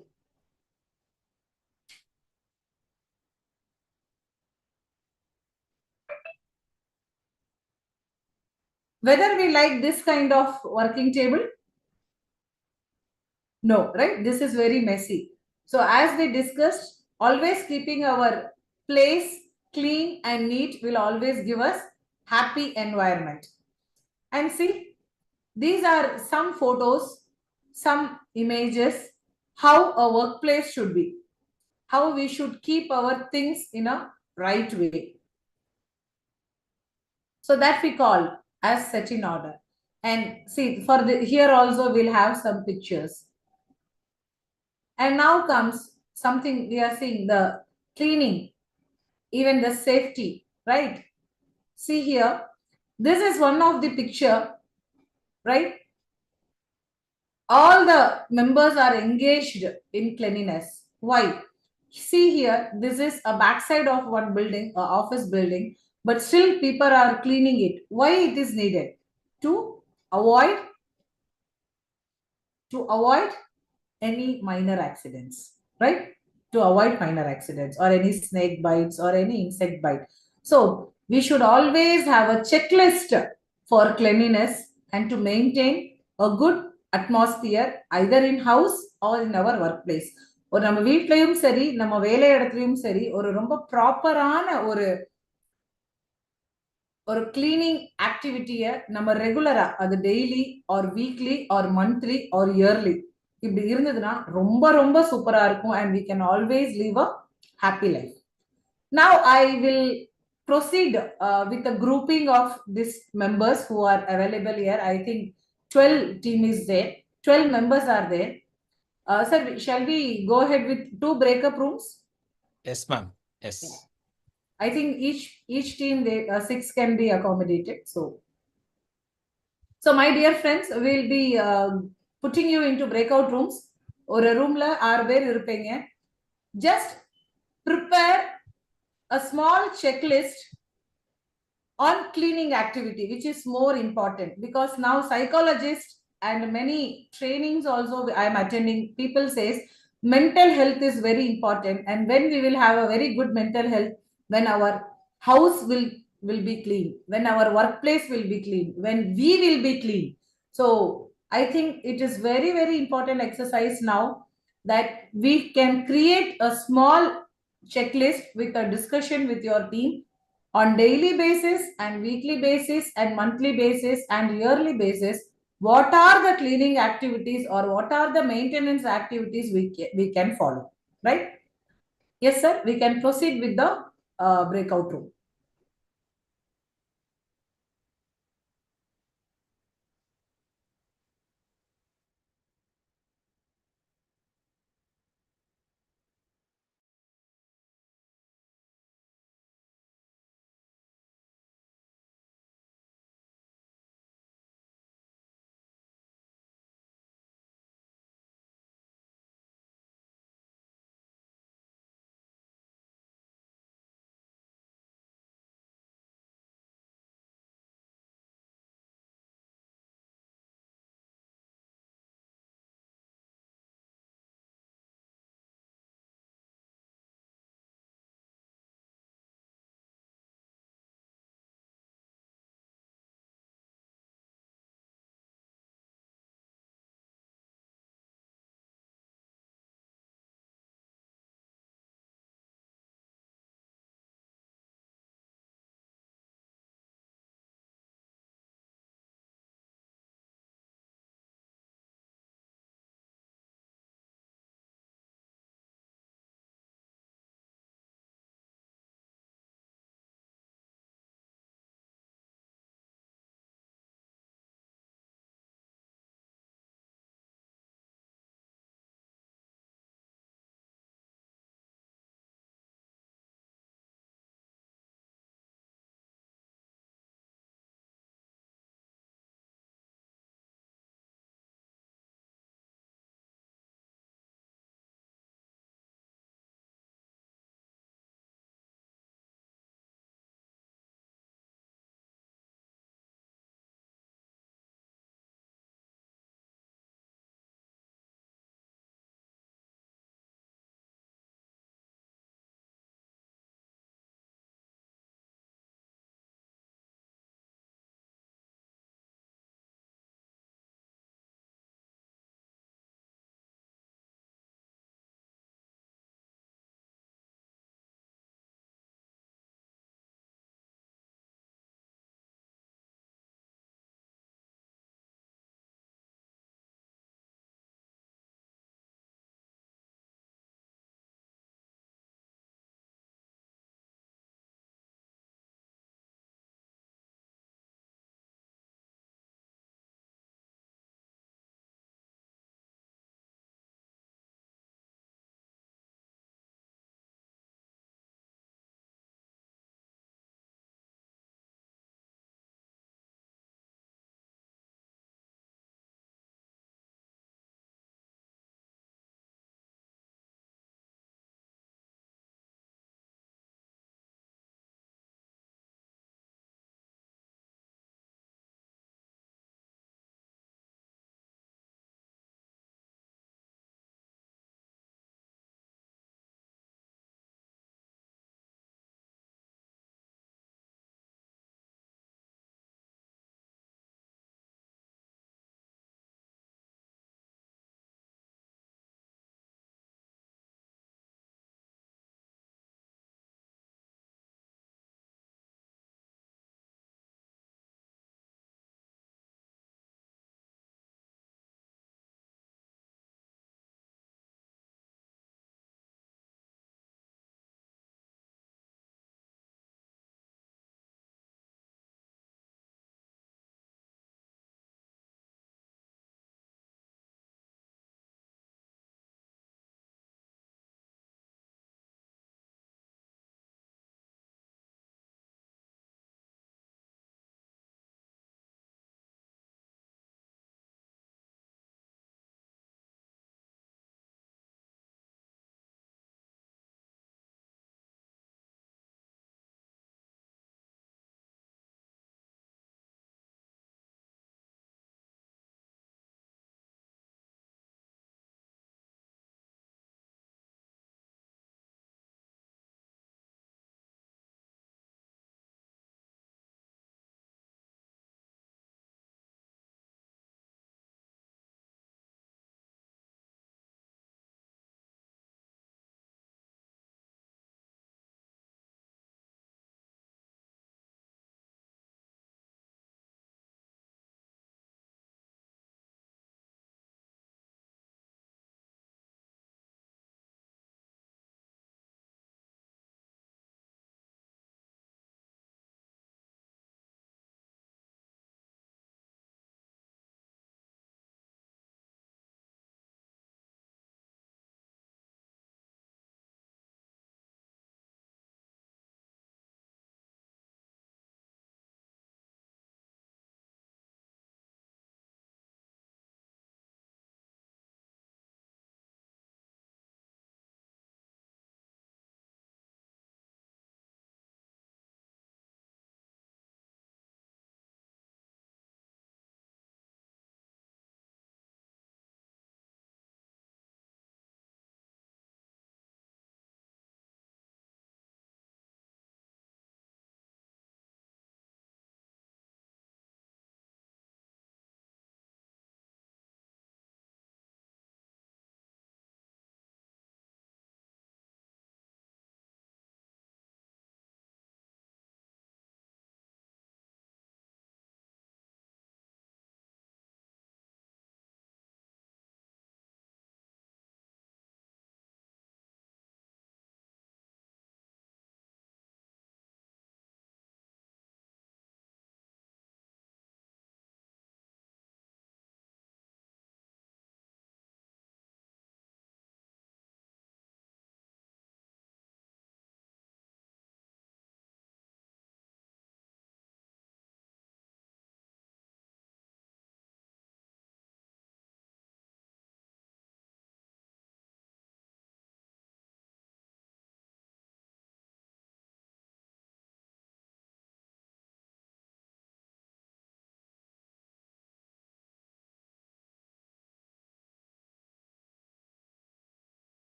whether we like this kind of working table, no, right? This is very messy. So as we discussed, always keeping our place clean and neat will always give us happy environment. And see, these are some photos, some images, how a workplace should be, how we should keep our things in a right way. So that we call as set in order. And see, for the here also we'll have some pictures. And now comes something we are seeing, the cleaning, even the safety, right? See here, this is one of the picture, right? All the members are engaged in cleanliness. Why? See here, this is a backside of one building, a office building, but still people are cleaning it. Why it is needed? To avoid to avoid any minor accidents, right? To avoid minor accidents or any snake bites or any insect bite. So we should always have a checklist for cleanliness and to maintain a good atmosphere either in house or in our workplace. ஒரு நம்ம வீட்லயும் சரி நம்ம வேலை இடத்துலயும் சரி ஒரு ரொம்ப ப்ராப்பரான ஒரு கிளீனிங் ஆக்டிவிட்டியை நம்ம ரெகுலரா அது daily or weekly or monthly or yearly இப்படி இருந்ததுன்னா ரொம்ப ரொம்ப சூப்பரா இருக்கும் and we can always live a happy life. Now I will proceed with a grouping of these members who are available here. I think 12 team is there, 12 members are there. Sir, shall we go ahead with 2 breakup rooms? Yes, ma'am. Yes. Yeah. I think each team they 6 can be accommodated. So my dear friends, we'll be putting you into breakout rooms. ஒரு ரூம்ல 6 பேர் இருப்பீங்க. Just prepare a small checklist on cleaning activity, which is more important because now psychologists and many trainings also I am attending, people says mental health is very important, and when we will have a very good mental health, when our house will be clean, when our workplace will be clean, when we will be clean. So I think it is very very important exercise now that we can create a small checklist with a discussion with your team on daily basis and weekly basis and monthly basis and yearly basis. What are the cleaning activities or what are the maintenance activities we can follow, right? Yes sir, we can proceed with the breakout room.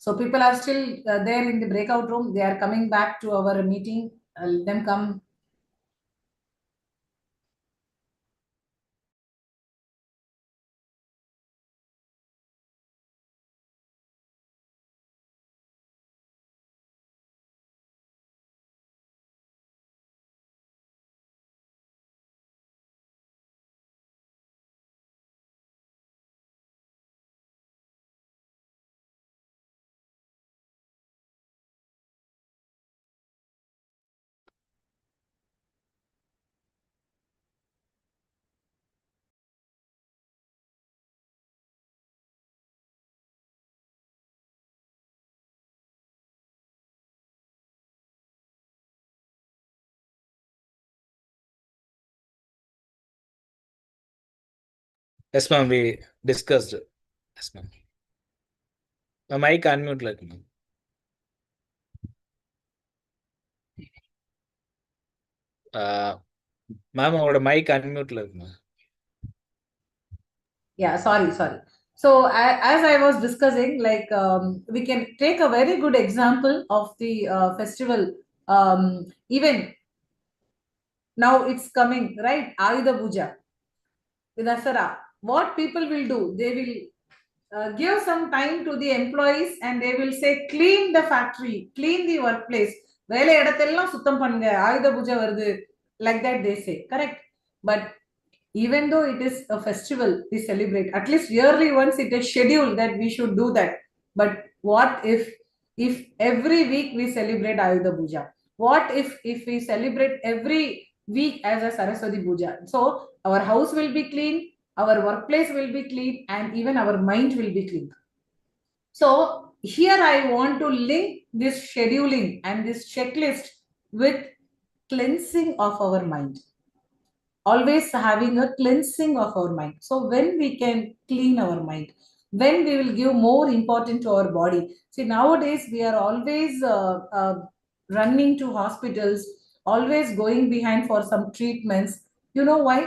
So people are still there in the breakout room. They are coming back to our meeting. Let them come. Yes, ma'am. We discussed. Yes, ma'am. My mic unmute like ma'am. Ma'am, உங்களோட mic unmute like ma'am. Yeah, sorry. So as I was discussing, like we can take a very good example of the festival. Even now it's coming, right? Ayudha Puja, Dasara. What people will do, they will give some time to the employees and they will say clean the factory, clean the workplace, வேலை இடத்தெல்லாம் சுத்தம் பண்ணுங்க, ஆயுத பூஜை வருது, like that they say, correct? But even though it is a festival we celebrate, at least yearly once it is scheduled that we should do that. But what if every week we celebrate Ayudha Puja? What if we celebrate every week as a Saraswati Puja? So our house will be clean, our workplace will be clean, and even our mind will be clean. So here I want to link this scheduling and this checklist with cleansing of our mind, always having a cleansing of our mind. So when we can clean our mind, when we will give more importance to our body. See, nowadays we are always running to hospitals, always going behind for some treatments. You know why?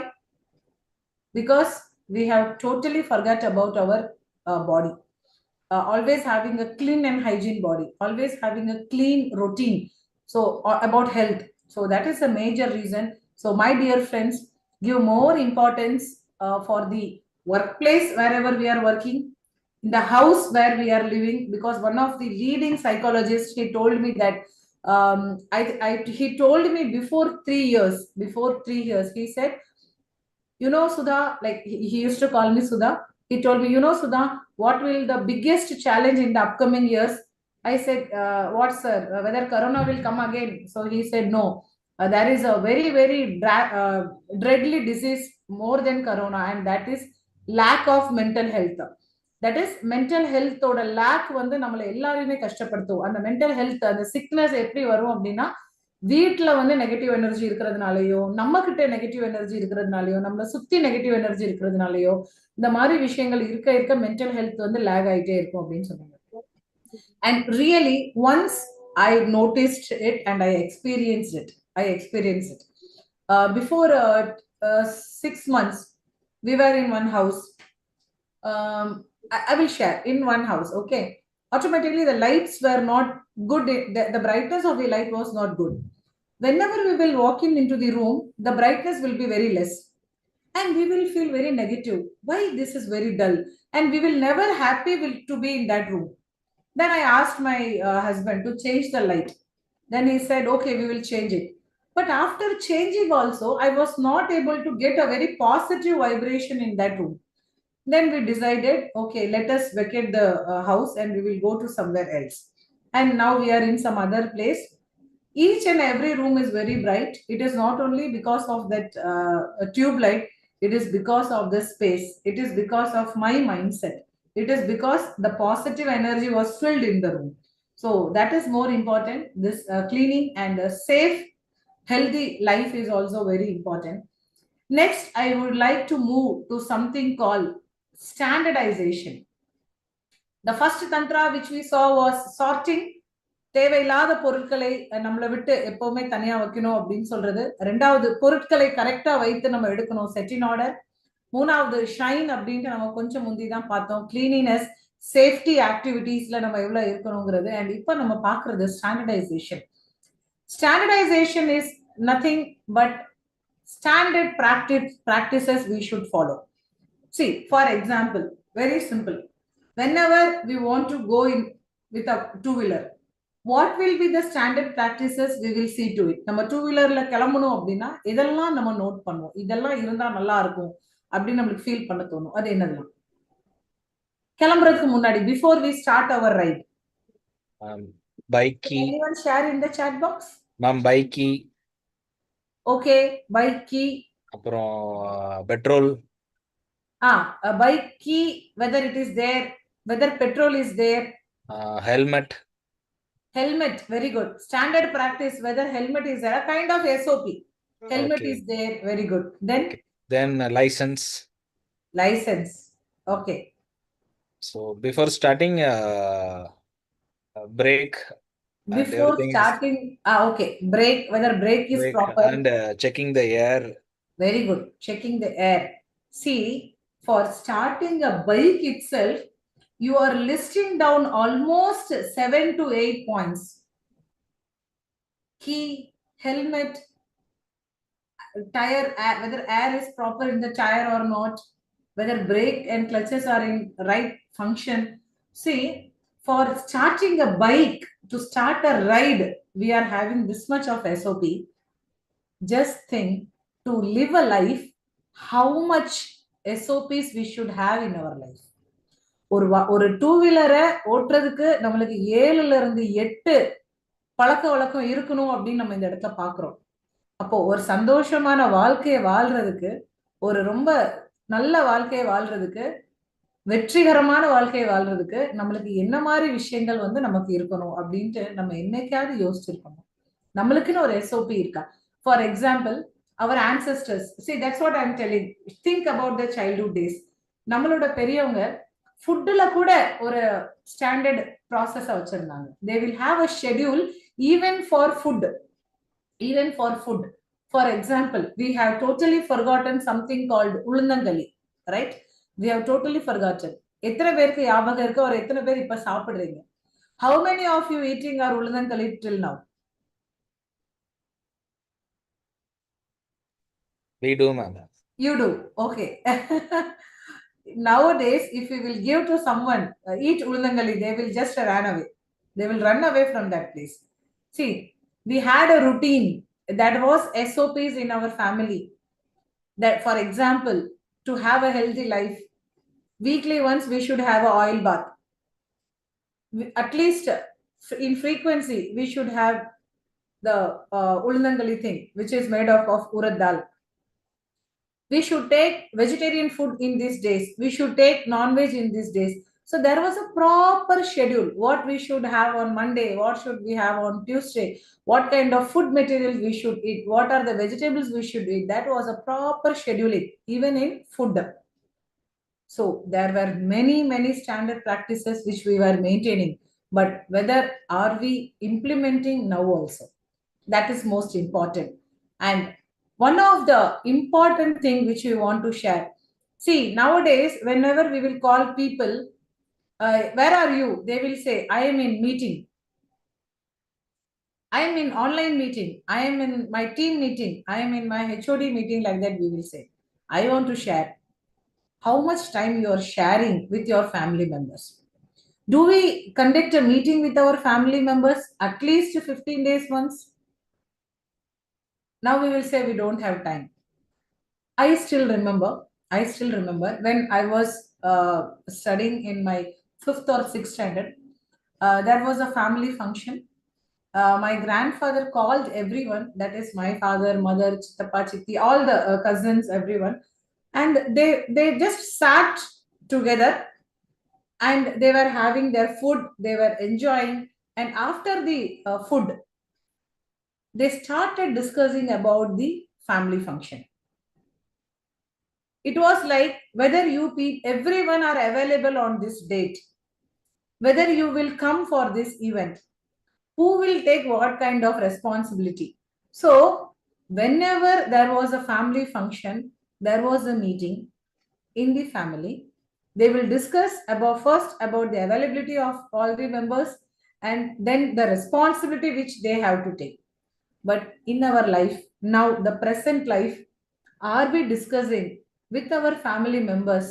Because we have totally forgot about our body. Always having a clean and hygiene body, always having a clean routine. So about health. So that is a major reason. So my dear friends, give more importance for the workplace wherever we are working, in the house where we are living, because one of the leading psychologists, he told me that he told me before 3 years, he said, you know, Sudha, like he used to call me Sudha. He told me, you know, Sudha, what will the biggest challenge in the upcoming years? I said, what, sir? Whether Corona will come again? So he said, no. There is a very, very dreadly disease more than Corona, and that is lack of mental health. That is mental health ஓட lack வந்து நம்மள எல்லாரையுமே கஷ்டப்படுத்தும். அந்த mental health, அந்த sickness எப்படி வரும் அப்படின்னா, வீட்டுல வந்து நெகட்டிவ் எனர்ஜி இருக்கிறதுனாலயோ, நம்ம கிட்ட நெகட்டிவ் எனர்ஜி இருக்கிறதுனாலயோ, நம்மள சுத்தி நெகட்டிவ் எனர்ஜி இருக்கிறதுனாலயோ, இந்த மாதிரி விஷயங்கள் இருக்க இருக்க மென்டல் ஹெல்த் வந்து லேக் ஆயிட்டே இருக்கும் அப்படின்னு சொன்னாங்க. And really, once I noticed it and I experienced it. Before 6 months, we were in one house. I will share in one house, okay? Automatically, the lights were not good. The brightness of the light was not good. Whenever we will walk into the room, the brightness will be very less. And we will feel very negative. Why this is very dull? And we will never happy to be in that room. Then I asked my husband to change the light. Then he said, okay, we will change it. But after changing also, I was not able to get a very positive vibration in that room. Then we decided, okay, let us vacate the house and we will go to somewhere else. And now we are in some other place. Each and every room is very bright. It is not only because of that tube light, it is because of the space. It is because of my mindset. It is because the positive energy was filled in the room. So that is more important. This cleaning and a safe, healthy life is also very important. Next, I would like to move to something called standardization. The first tantra which we saw was sorting. தேவையில்லாத பொருட்களை நம்மளை விட்டு எப்பவுமே தனியா வைக்கணும் அப்படின்னு சொல்றது. ரெண்டாவது, பொருட்களை கரெக்டா வைத்து நம்ம எடுக்கணும், செட் இன் ஆர்டர். மூணாவது, ஷைன் அப்படின்ட்டு நம்ம கொஞ்சம் முந்தி தான் பார்த்தோம், கிளீனினஸ். சேஃப்டி ஆக்டிவிட்டீஸ்ல நம்ம எவ்வளவு இருக்கணுங்கிறது. அண்ட் இப்போ நம்ம பார்க்கறது standardisation. Standardization is nothing but standard practices we should follow. See, for example, very simple. Whenever we want to go in with a two-wheeler, what will be the standard practices we will see to it? நம்ம two-wheelerல கிளம்பணும் அப்படின்னா இதெல்லாம் நம்ம note பண்ணுவோம். இதெல்லாம் இருந்தா நல்லா இருக்கும் அப்படின்னு நம்மளுக்கு ஃபீல் பண்ண தோணும். அது என்னதுலாம்? கிளம்புறதுக்கு முன்னாடி, before we start our ride. Bike key. Anyone share in the chat box? Ma'am, bike key. Okay, bike key. அப்புறம் petrol. A bike key, whether it is there, whether petrol is there. Helmet. Helmet, very good. Standard practice, whether helmet is there, a kind of SOP. Helmet is there, very good. Then license. License, okay. So before starting, brake. Before starting, okay, brake, whether brake is proper. And checking the air. Very good, checking the air. See, for starting a bike itself, you are listing down almost 7 to 8 points. Key, helmet, tire, whether air is proper in the tire or not, whether brake and clutches are in right function. See, for starting a bike, to start a ride, we are having this much of SOP. Just think, to live a life, how much SOPs we should have in our life. ஒரு two வீலரை ஓட்டுறதுக்கு நம்மளுக்கு 7ல இருந்து 8 பழக்க வழக்கம் இருக்கணும் அப்படின்னு நம்ம இந்த இடத்துல பாக்குறோம். அப்போ ஒரு சந்தோஷமான வாழ்க்கையை வாழ்றதுக்கு, ஒரு ரொம்ப நல்ல வாழ்க்கையை வாழ்றதுக்கு, வெற்றிகரமான வாழ்க்கையை வாழ்றதுக்கு நம்மளுக்கு என்ன மாதிரி விஷயங்கள் வந்து நமக்கு இருக்கணும் அப்படின்ட்டு நம்ம என்னைக்காவது யோசிச்சிருக்கணும். நம்மளுக்குன்னு ஒரு SOP இருக்கா? For example, our ancestors, see, that's what I'm telling. Think about the childhood days. நம்மளோட பெரியவங்க ஃபுட்ல கூட ஒரு ஸ்டாண்டர்ட் ப்ராசஸ் வச்சிருந்தாங்க. They will have a schedule even for food. For example, we have totally forgotten something called உளுந்தங்களி, right? We have totally forgotten. எத்தனை பேருக்கு ஞாபகம் இருக்கு? ஒரு எத்தனை பேர் இப்ப சாப்பிடுறீங்க? How many of you eating our உளுந்தங்களி till now? We do, ma'am. You do, okay. Nowadays, if we will give to someone eat ulandangali, they will just run away. They will run away from that place. See, we had a routine that was SOPs in our family. That, for example, to have a healthy life, weekly once we should have an oil bath. At least in frequency, we should have the ulandangali thing, which is made of urad dal. We should take vegetarian food in these days. We should take non-veg in these days. So there was a proper schedule. What we should have on Monday, what should we have on Tuesday, what kind of food materials we should eat, what are the vegetables we should eat. That was a proper scheduling, even in food. So there were many standard practices which we were maintaining. But whether are we implementing now also? That is most important. And one of the important thing which we want to share. See, nowadays, whenever we will call people, where are you? They will say, I am in meeting. I am in online meeting. I am in my team meeting. I am in my HOD meeting, like that we will say. I want to share. How much time you are sharing with your family members? Do we conduct a meeting with our family members at least 15 days once? Now we will say we don't have time. I still remember when I was studying in my 5th or 6th standard, there was a family function. My grandfather called everyone, that is my father, mother, chittappa, chitti, all the cousins, everyone. And they just sat together and they were having their food, they were enjoying. And after the food, they started discussing about the family function. It was like whether everyone are available on this date, whether you will come for this event, who will take what kind of responsibility. So whenever there was a family function, there was a meeting in the family. They will discuss first about the availability of all the members, and then the responsibility which they have to take. But in our life, now the present life, are we discussing with our family members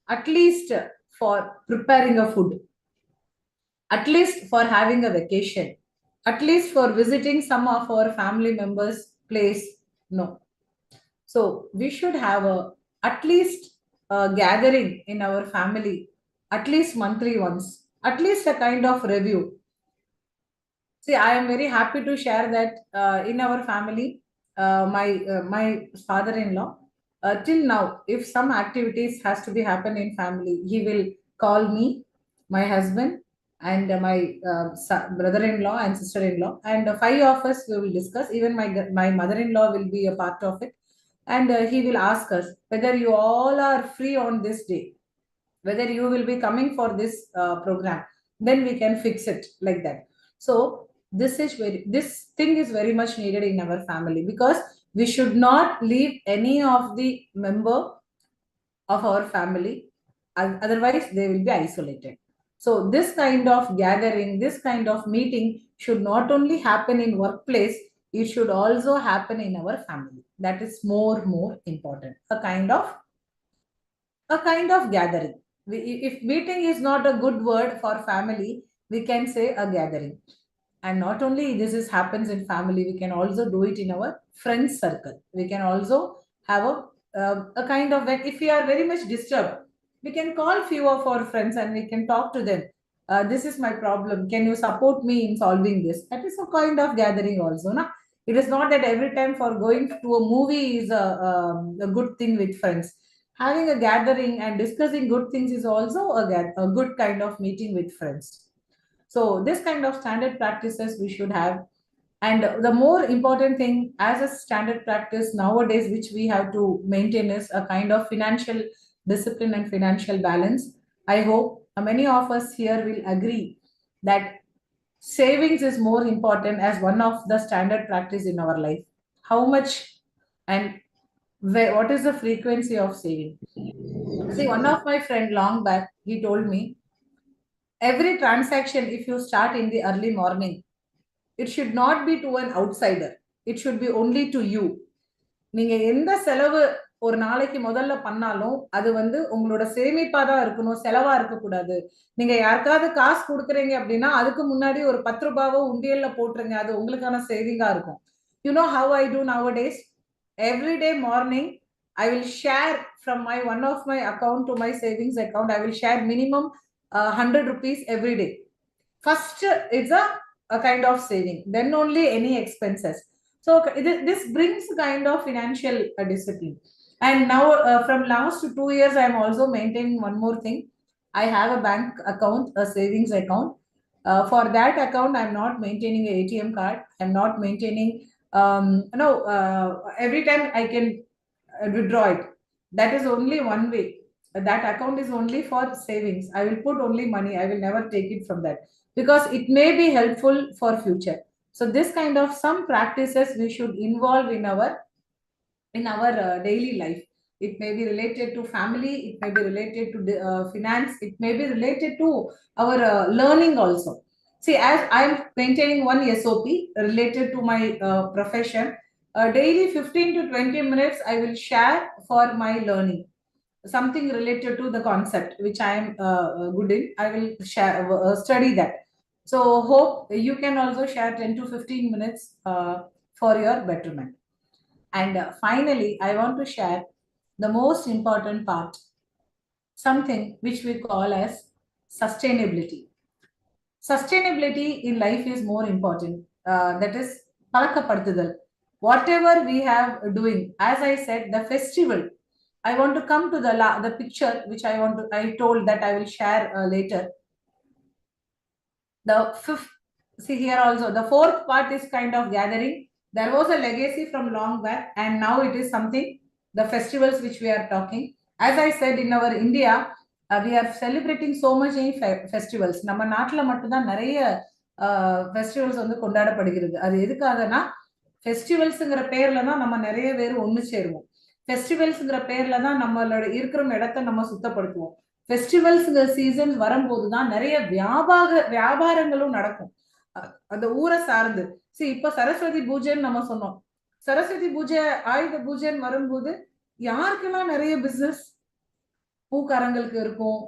at least for preparing a food, at least for having a vacation, at least for visiting some of our family members' place? No. So we should have at least a gathering in our family, at least monthly once, at least a kind of review. See, I am very happy to share that in our family, my father-in-law, till now, if some activities has to be happen in family, he will call me, my husband, and my brother-in-law and sister-in-law, and five of us we will discuss. Even my mother-in-law will be a part of it, and he will ask us whether you all are free on this day, whether you will be coming for this program, then we can fix it like that. So this thing is very much needed in our family, because we should not leave any of the member of our family, otherwise they will be isolated. So this kind of gathering, this kind of meeting should not only happen in workplace, it should also happen in our family. That is more important, a kind of gathering. If meeting is not a good word for family, we can say a gathering. And not only this is happens in family, we can also do it in our friends circle. We can also have a kind of, when if we are very much disturbed, we can call few of our friends and we can talk to them. This is my problem, can you support me in solving this? That is a kind of gathering also, na? It is not that every time for going to a movie is a good thing with friends. Having a gathering and discussing good things is also a good kind of meeting with friends. So this kind of standard practices we should have. And the more important thing as a standard practice nowadays, which we have to maintain, is a kind of financial discipline and financial balance. I hope many of us here will agree that savings is more important as one of the standard practice in our life. How much and what is the frequency of saving? See, one of my friend long back, he told me, every transaction, if you start in the early morning, it should not be to an outsider. It should be only to you. நீங்க எந்த செலவு ஒரு நாளைக்கு முதல்ல பண்ணாலும் அது வந்து உங்களோட சேமிப்பா தான் இருக்கணும், செலவா இருக்கக்கூடாது. நீங்க யாருக்காவது காசு கொடுக்குறீங்க அப்படின்னா அதுக்கு முன்னாடி ஒரு 10 ரூபாவோ உண்டியல்ல போட்டுருங்க, அது உங்களுக்கான சேவிங்கா இருக்கும். You know how I do nowadays? Every day morning, I will share from my one of my account to my savings account. I will share minimum 100 rupees every day. First, it's a kind of saving, then only any expenses. So this brings kind of financial discipline. And now from last 2 years, I am also maintaining one more thing. I have a bank account, a savings account. For that account, I'm not maintaining a ATM card. I'm not maintaining, no, every time I can withdraw it. That is only one way. That account is only for savings. I will put only money. I will never take it from that, because it may be helpful for future. So this kind of some practices we should involve in our daily life. It may be related to family, it may be related to finance, it may be related to our learning also. See, as I am maintaining one SOP related to my profession, daily 15 to 20 minutes I will share for my learning, something related to the concept which I am good in. I will share, study that. So hope you can also share 10 to 15 minutes for your betterment. And finally, I want to share the most important part, something which we call as sustainability. Sustainability in life is more important. That is palakapaduthugal. Whatever we have doing, as I said, the festival, I want to come to the picture which I told that I will share later. The fifth, see here also, the fourth part is kind of gathering. There was a legacy from long back, and now it is something, the festivals which we are talking. As I said, in our India, we are celebrating so much in festivals. நம்ம நாட்டுல மட்டும்தான் நிறைய festivals வந்து கொண்டாடப்படுகிறது. அது எதுக்காகனா, ஃபெஸ்டிவல்ஸ்ங்கிற பேர்ல தான் நம்ம நிறைய பேர் ஒன்று சேருவோம். ஃபெஸ்டிவல்ஸ்ங்கிற பேர்ல தான் நம்மளோட இருக்கிற இடத்த நம்ம சுத்தப்படுத்துவோம். ஃபெஸ்டிவல்ஸ் சீசன் வரும்போதுதான் நிறைய வியாபாரங்களும் நடக்கும் அந்த ஊரை சார்ந்து. இப்ப சரஸ்வதி பூஜைன்னு நம்ம சொன்னோம். சரஸ்வதி பூஜை, ஆயுத பூஜைன்னு வரும்போது யாருக்கெல்லாம் நிறைய பிசினஸ்? பூக்காரங்களுக்கு இருக்கும்,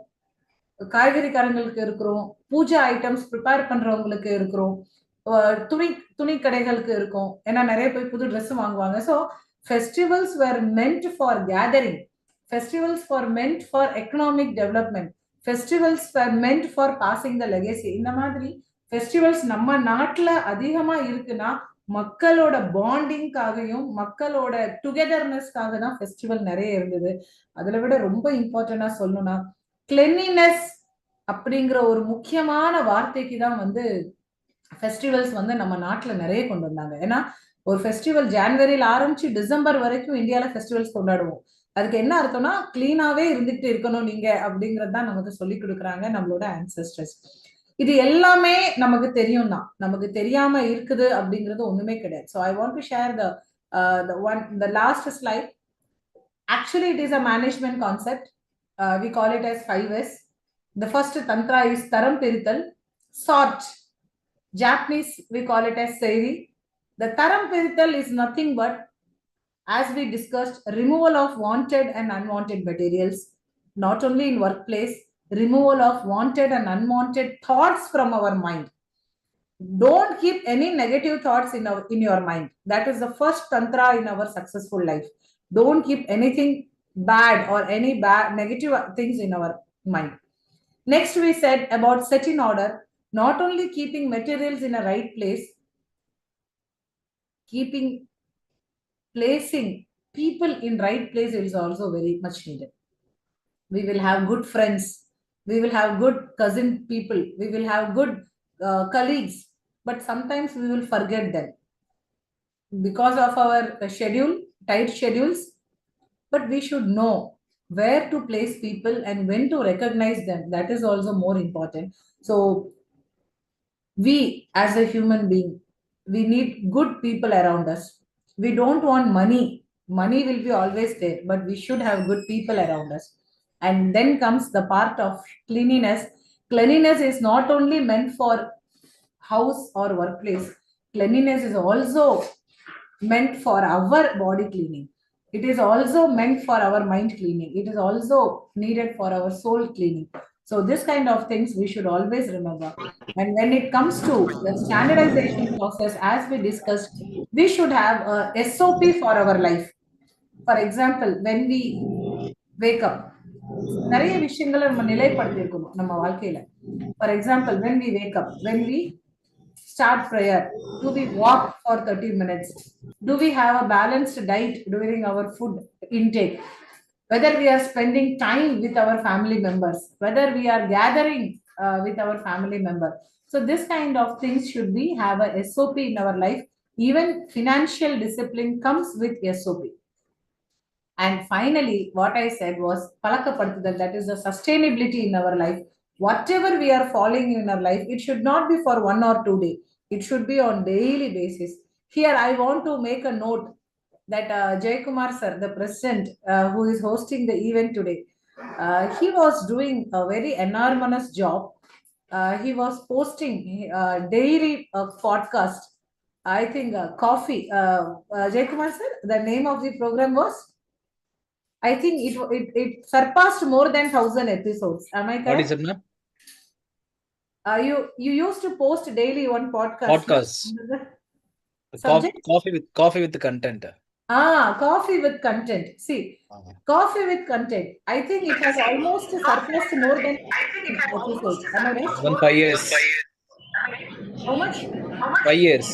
காய்கறிக்காரங்களுக்கு இருக்கிறோம், பூஜை ஐட்டம்ஸ் ப்ரிப்பேர் பண்றவங்களுக்கு இருக்கிறோம், துணி கடைகளுக்கு இருக்கும். ஏன்னா நிறைய பேர் புது ட்ரெஸ் வாங்குவாங்க. So festivals were meant for gathering. Festivals were meant for economic development. Festivals were meant for passing the legacy. இந்த மாதிரி festivals நம்ம நாட்டுல அதிகமா இருக்குன்னா மக்களோட பாண்டிங்காகவும் மக்களோட டுகெதர்னஸ்க்காக தான் ஃபெஸ்டிவல் நிறைய இருந்தது. அதுல விட ரொம்ப இம்பார்ட்டண்டா சொல்லணும்னா கிளென்லினஸ் அப்படிங்கிற ஒரு முக்கியமான வார்த்தைக்கு தான் வந்து ஃபெஸ்டிவல்ஸ் வந்து நம்ம நாட்டுல நிறைய கொண்டு வந்தாங்க. ஏன்னா ஒரு ஃபெஸ்டிவல் ஜான்வரியில ஆரம்பிச்சு டிசம்பர் வரைக்கும் இந்தியால ஃபெஸ்டிவல்ஸ் கொண்டாடுவோம். அதுக்கு என்ன அர்த்தம்னா கிளீனாவே இருந்துட்டு இருக்கணும் நீங்க அப்படிங்கறது தான் நமக்கு சொல்லி கொடுக்குறாங்க நம்மளோட ஆன்செஸ்டர்ஸ். இது எல்லாமே நமக்கு தெரியும் தான், நமக்கு தெரியாம இருக்குது அப்படிங்கிறது ஒண்ணுமே கிடையாது. So I want to share the last slide. Actually it is a management concept. We call it as 5S. The first tantra is taram pirital, sort. Japanese we call it as seiri. The taram pirital is nothing but, as we discussed, removal of wanted and unwanted materials, not only in workplace, removal of wanted and unwanted thoughts from our mind. Don't keep any negative thoughts in your mind. That is the first tantra in our successful life. Don't keep anything bad or any bad negative things in our mind. Next we said about set in order, not only keeping materials in a right place, placing people in right place is also very much needed. We will have good friends, we will have good cousin people, we will have good colleagues, but sometimes we will forget them because of our tight schedules. But we should know where to place people and when to recognize them. That is also more important. So we as a human being, we need good people around us. We don't want money will be always there, but we should have good people around us. And then comes the part of cleanliness. Cleanliness is not only meant for house or workplace. Cleanliness is also meant for our body cleaning. It is also meant for our mind cleaning. It is also needed for our soul cleaning. So this kind of things we should always remember. And when it comes to the standardization process, as we discussed, we should have a SOP for our life. For example, when we wake up, நிறைய விஷயங்களை நம்ம நிலைப்படுத்தி இருக்கணும் நம்ம வாழ்க்கையில. For example, when we wake up, when we start prayer, do we walk for 30 minutes? Do we have a balanced diet during our food intake? Whether we are spending time with our family members, whether we are gathering with our family member. So this kind of things should be have a SOP in our life. Even financial discipline comes with SOP. And finally, what I said was palakapadutadal, that is the sustainability in our life. Whatever we are following in our life, it should not be for 1 or 2 days. It should be on daily basis. Here I want to make a note that Jay Kumar sir, the president who is hosting the event today, he was doing a very enormous job. He was posting daily podcast. I think coffee. Jay Kumar sir, the name of the program was, I think it surpassed more than 1,000 episodes. Am I correct? What is it, ma'am? You used to post daily one podcast. Coffee with content. Coffee with content. See, coffee with content. I think it has almost surpassed more than episodes. Am I right? 5 years. How much? 5 years.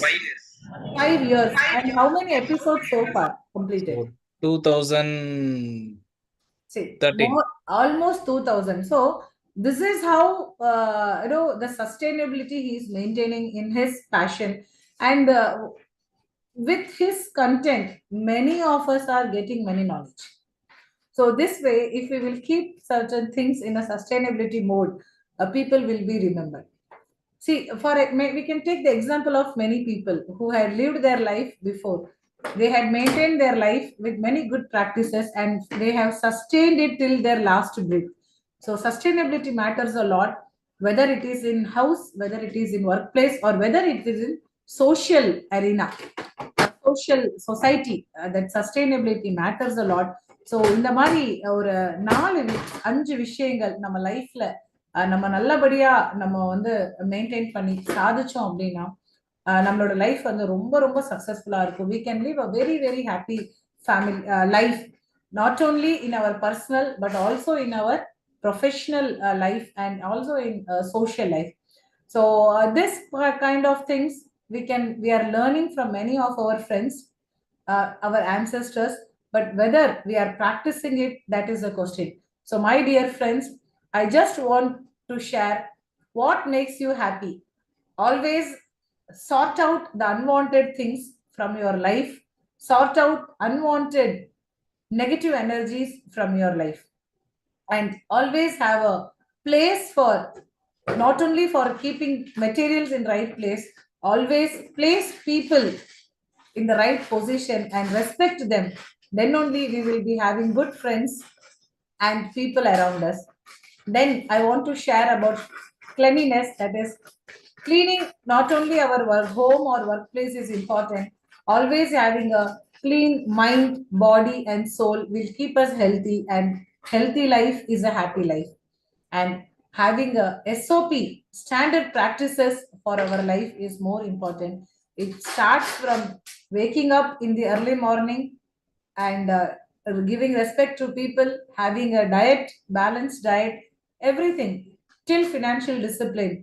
5 years. And how many episodes so far completed? 2013. Almost 2000. So this is how the sustainability he is maintaining in his passion. And with his content, many of us are getting many knowledge. So this way, if we will keep certain things in a sustainability mode, people will be remembered. See, we can take the example of many people who had lived their life before. They had maintained their life with many good practices and they have sustained it till their last breath. So sustainability matters a lot, whether it is in house, whether it is in workplace, or whether it is in social arena, social society. That sustainability matters a lot. So இந்த மாதிரி ஒரு 4-5 விஷயங்கள் நம்ம லைஃப்ல நம்ம நல்லபடியா நம்ம வந்து மெயின்டைன் பண்ணி சாதிச்சோம் அப்படின்னா நம்மளோட லைஃப் வந்து ரொம்ப ரொம்ப சக்சஸ்ஃபுல்லா இருக்கும். We can live a very very happy family life, not only in our personal but also in our professional life and also in social life. So this kind of things we are learning from many of our friends, our ancestors, but whether we are practicing it, that is a question. So my dear friends, I just want to share what makes you happy. Always sort out the unwanted things from your life, sort out unwanted negative energies from your life, and always have a place for, not only for keeping materials in right place, always place people in the right position and respect them. Then only we will be having good friends and people around us. Then I want to share about cleanliness, that is cleaning. Not only our work, home or workplace is important, always having a clean mind, body and soul will keep us healthy, and healthy life is a happy life. And having a SOP, standard practices for our life, is more important. It starts from waking up in the early morning and giving respect to people, having a diet, balanced diet, everything, till financial discipline.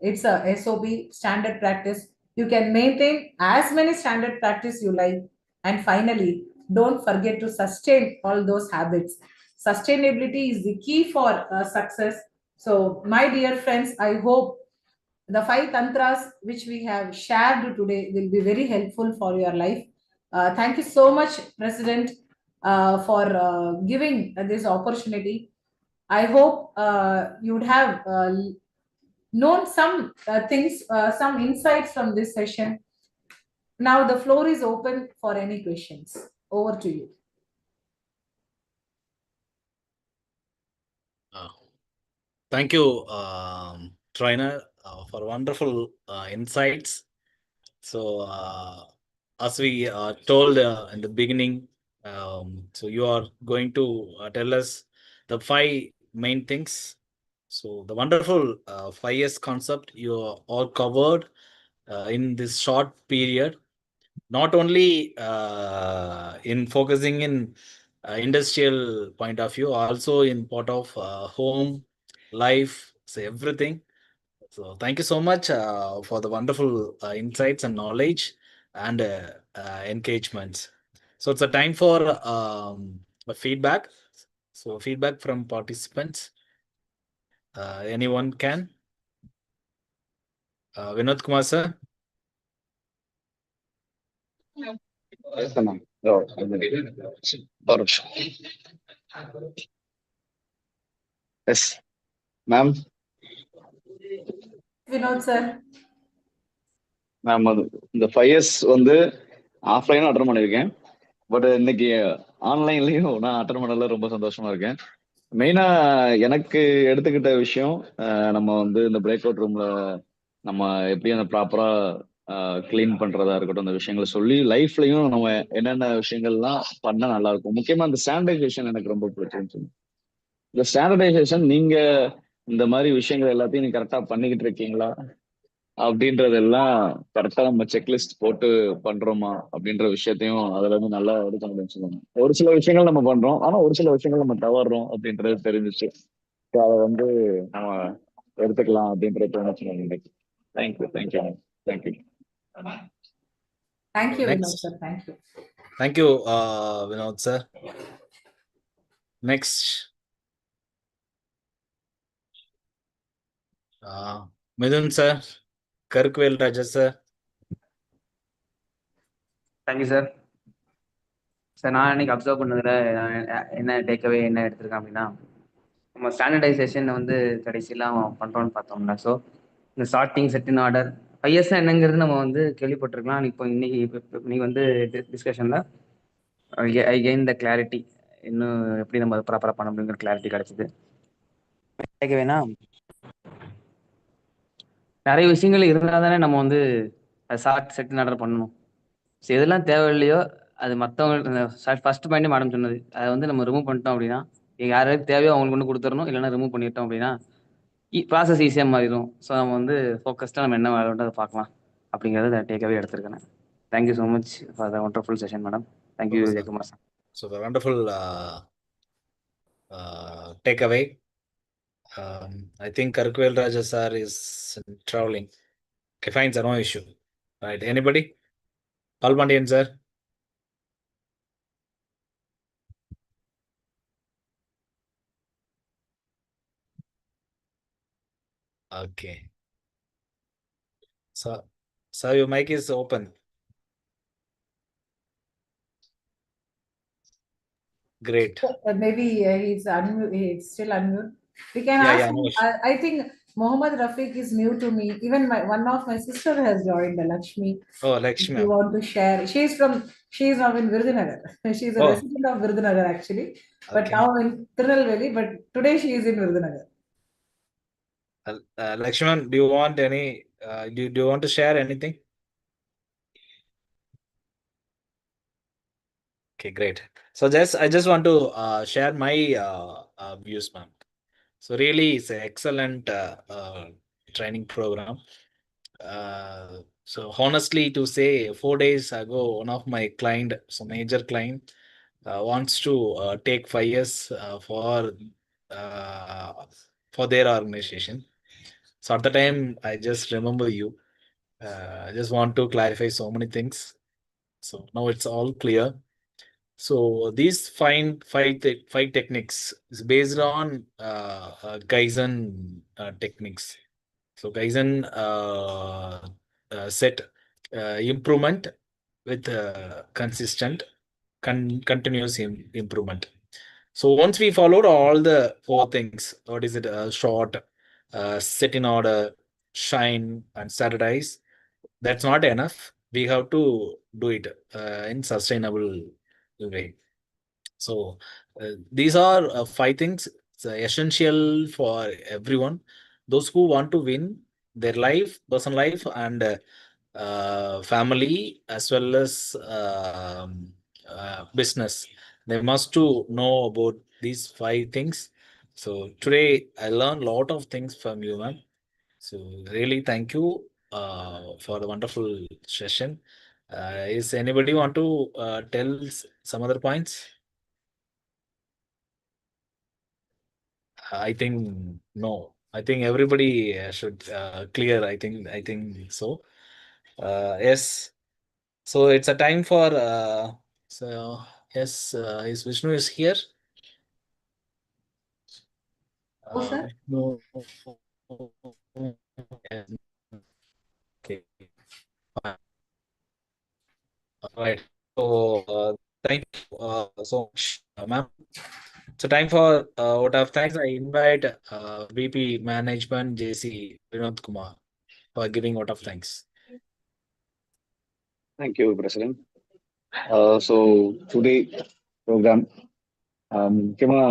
It's a SOP, standard practice. You can maintain as many standard practice you like. And finally, don't forget to sustain all those habits. Sustainability is the key for success. So, my dear friends, I hope the 5 tantras which we have shared today will be very helpful for your life. Thank you so much, President, for giving this opportunity. I hope you would have known some things, some insights from this session. Now the floor is open for any questions. Over to you. Thank you, Trainer, for wonderful insights. So, as we told in the beginning, so you are going to tell us the 5 main things. So, the wonderful 5 years concept you all covered in this short period, not only in focusing in industrial point of view, also in part of home, life, so everything. So thank you so much for the wonderful insights and knowledge and engagements. So it's a time for a feedback. So feedback from participants. Anyone can? Vinod Kumar sir. Yes, ma'am. Oh, yes, ma'am. Vinod sir. Ma'am இந்த 5 years வந்து ஆஃப்லைனும் attend பண்ணியிருக்கேன், but இன்னைக்கு ஆன்லைன்லயும் நான் attend பண்ணல. ரொம்ப சந்தோஷமா இருக்கேன். மெயினா எனக்கு எடுத்துக்கிட்ட விஷயம், நம்ம வந்து இந்த பிரேக் அவுட் ரூம்ல நம்ம எப்படி அந்த ப்ராப்பரா கிளீன் பண்றதா இருக்கட்டும், அந்த விஷயங்களை சொல்லி லைஃப்லயும் நம்ம என்னென்ன விஷயங்கள்லாம் பண்ணா நல்லா இருக்கும். முக்கியமா இந்த ஸ்டாண்டர்டைசேஷன் எனக்கு ரொம்ப பிடிச்சிருந்துச்சு. இந்த ஸ்டாண்டர்டைசேஷன் நீங்க இந்த மாதிரி விஷயங்கள் எல்லாத்தையும் நீங்க கரெக்டா பண்ணிக்கிட்டு இருக்கீங்களா அப்படின்றதெல்லாம், கரெக்டா நம்ம செக்லிஸ்ட் போட்டு பண்றோமா அப்படின்ற விஷயத்தையும் அதுல இருந்து நல்லா எடுக்க முடிஞ்சுக்கணும். ஒரு சில விஷயங்கள் நம்ம பண்றோம், ஆனா ஒரு சில விஷயங்கள் நம்ம தவறுறோம் அப்படின்றது தெரிஞ்சிச்சு. அதை வந்து நம்ம எடுத்துக்கலாம் அப்படின்றது தோணுச்சு எனக்கு. Thank you thank you thank you. Thank you, Vinod Next. sir. Thank you. Thank you, Vinod sir. Next. Midun sir. Karkvel Raja sir. Thank you sir. Sir, நான் இன்னைக்கு அப்சர்வ் பண்ணதுல என்ன டேக்அவே என்ன எடுத்திருக்கேன் அப்படின்னா, நம்ம ஸ்டாண்டர்டைசேஷன் வந்து கடைசியெல்லாம் பண்ணுறோன்னு பார்த்தோம்னா, ஸோ இந்த starting set in order 5 years என்னங்கிறது நம்ம வந்து கேள்விப்பட்டிருக்கலாம். இப்போ இன்னைக்கு வந்து டிஸ்கஷனில் ஐ கெயின் த கிளாரிட்டி, இன்னும் எப்படி நம்ம ப்ராப்பராக பண்ண முடியுங்கிற கிளாரிட்டி கிடச்சிது. கேட்கவேனா நிறைய விஷயங்கள் இருந்தால் தானே நம்ம வந்து ஷார்ட் செட் ஆர்டர் பண்ணணும். ஸோ எதெல்லாம் தேவையில்லையோ அது மற்றவங்க ஃபர்ஸ்ட் பாயிண்ட் மேடம் சொன்னது அதை வந்து நம்ம ரிமூவ் பண்ணிட்டோம் அப்படின்னா யாராவது தேவையோ அவங்களுக்கு கொண்டு கொடுத்துடணும், இல்லைன்னா ரிமூவ் பண்ணிட்டோம் அப்படின்னா ப்ராசஸ் ஈஸியாக மாறிடும். ஸோ நம்ம வந்து ஃபோக்கஸ்டாக நம்ம என்ன வேலை அதை பார்க்கலாம் அப்படிங்கிறத டேக்காவே எடுத்திருக்கேன். Thank you so much for the wonderful session madam. Thank you Jayakumar sir. So the wonderful takeaway. I think Karkuvel Raja sir is traveling. Okay, fine, sir, no issue. Right, anybody? Palpandian sir. Okay. So your mic is open. Great. Maybe he's still unmute. We can Yeah, ask yeah, him. no issue. I think Mohammed Rafiq is new to me. Even one of my sister has joined, Lakshmi. Oh, If Lakshmi. you want to share, she is now in Virudhunagar. She is a Oh. resident of Virudhunagar actually, but Okay. now in Tirunelveli. But today she is in Virudhunagar. Lakshman, do you want any? Do you want to share anything? Okay, great. So I just want to share my views, ma'am. So really, it's an excellent training program. So honestly, to say, 4 days ago, one of my client, so major client, wants to take 5 years uh, for their organization. So at the time, I just remember you. I just want to clarify so many things. So now it's all clear. So these five techniques is based on Kaizen techniques. So Kaizen set improvement with consistent continuous improvement. So once we followed all the 4 things, what is it? Short, set in order, shine, and standardize. That's not enough. We have to do it in sustainable way. So these are 5 things. It's essential for everyone. Those who want to win their life, personal life, and family, as well as business. They must to know about these 5 things. So today I learned a lot of things from you, ma'am. So really thank you for the wonderful session. Is anybody want to tell some other points? I think no. I think everybody should clear. I think so. Yes. So it's a time for. So yes, is Vishnu is here? Oh, sir. No. Okay. Right. So thank you so much, ma'am. So time for vote of thanks. I invite VP Management JC Vinod Kumar for giving vote of thanks. Thank you, President. So today program முக்கியமா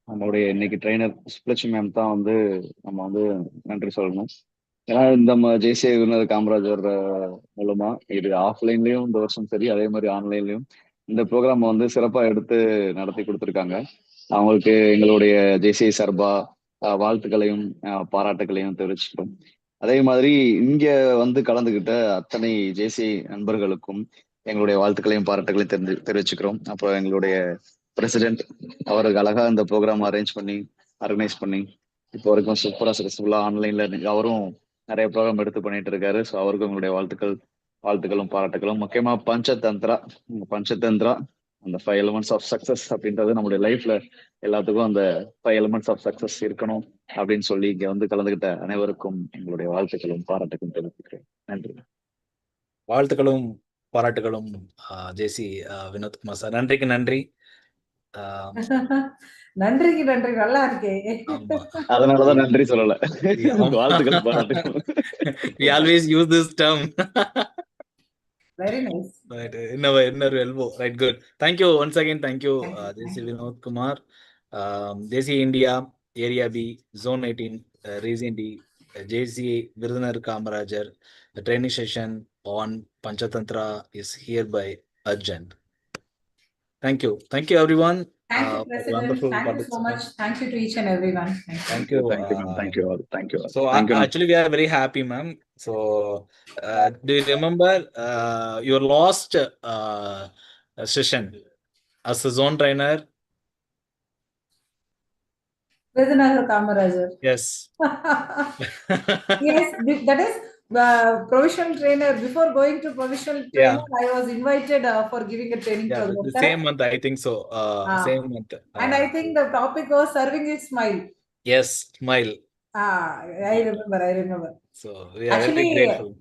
நம்மளுடைய இன்னைக்கு trainer Subbulakshmi ma'am தான் வந்து நம்ம வந்து நன்றி சொல்லணும். ஏன்னா இந்த ஜேசிஐ விருநர் காமராஜர் மூலமா இது ஆஃப்லைன்லயும் இந்த வருஷம் சரி, அதே மாதிரி ஆன்லைன்லயும் இந்த ப்ரோக்ராம் வந்து சிறப்பா எடுத்து நடத்தி கொடுத்துருக்காங்க. அவங்களுக்கு எங்களுடைய ஜேசிஐ சார்பா வாழ்த்துக்களையும் பாராட்டுகளையும் தெரிவிச்சுக்கிறோம். அதே மாதிரி இங்க வந்து கலந்துகிட்ட அத்தனை ஜேசிஐ நண்பர்களுக்கும் எங்களுடைய வாழ்த்துக்களையும் பாராட்டுகளையும் தெரிவிச்சுக்கிறோம். அப்புறம் எங்களுடைய பிரசிடென்ட் அவருக்கு அழகா இந்த ப்ரோக்ராம் அரேஞ்ச் பண்ணி ஆர்கனைஸ் பண்ணி இப்போ வரைக்கும் சூப்பரா சக்சஸ்ஃபுல்லா ஆன்லைன்ல அவரும் நிறைய ப்ரோக்ராம் எடுத்து பண்ணிட்டு இருக்காரு. ஸோ அவருக்கும் எங்களுடைய வாழ்த்துக்களும் பாராட்டுகளும். முக்கியமா பஞ்சதந்திரா அந்த 5 எலிமெண்ட்ஸ் ஆஃப் சக்சஸ் அப்படின்றது நம்மளுடைய லைஃப்ல எல்லாத்துக்கும் அந்த 5 எலிமெண்ட்ஸ் ஆஃப் சக்சஸ் இருக்கணும் அப்படின்னு சொல்லி இங்க வந்து கலந்துகிட்ட அனைவருக்கும் எங்களுடைய வாழ்த்துக்களும் பாராட்டுகளும் தெரிவிக்கிறேன். நன்றி. வாழ்த்துக்களும் பாராட்டுகளும் ஜேசி வினோத்குமார் சார். நன்றிக்கு நன்றி. நன்றிக்கு நன்றி, நல்லா இருக்கே. அதனாலதான் நன்றி சொல்லல. வாழ்த்துக்கள் பாராட்டுகள். We always use this term. Very nice. Right, in our elbow. Right, good. Thank you once again. Thank you, JC Vinod Kumar, JC India, Area B, Zone 18, Region D, JCA Virudhunar Kamarajar. The training session on Panchatantra is hereby urgent. Thank you. Thank you, everyone. Thank you, For President. wonderful Thank you so much. participants. Thank you to each and everyone. Thank you. Thank you, ma'am. Thank you all. Thank you all. So Thank you, ma'am. actually, we are very happy, ma'am. So do you remember your last session as a zone trainer? Virudhunagar Kamarajar. Yes. Yes, that is provisional trainer. Before going to provisional Yeah. trainer, I was invited for giving a training Yeah, program. the Correct? same month, I think so. Same month. And I think the topic was serving it smile. Yes, smile. I remember. So we are Actually, very grateful.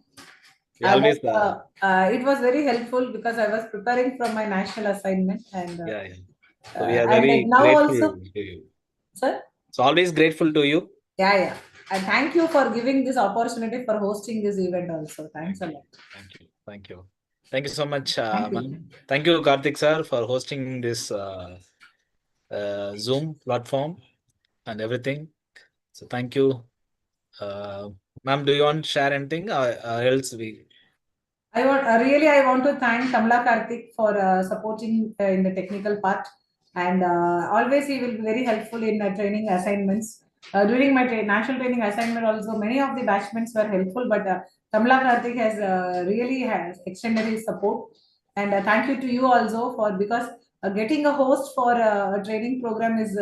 We always. it was very helpful because I was preparing from my national assignment, and Yeah. So we are and very now grateful also, to you. sir. So always grateful to you. Yeah. And thank you for giving this opportunity for hosting this event also. Thanks a lot. Thank you. Thank you so much, Thank you. ma'am. Thank you, Karthik sir, for hosting this Zoom platform and everything. So thank you. Ma'am, do you want to share anything or else we? I want to thank Kamla Karthik for supporting in the technical part, and always he will be very helpful in training assignments. During my national training assignment, also many of the batchmates were helpful, but Kamla Karthik has really has extended his support. And thank you to you also for because getting a host for a training program is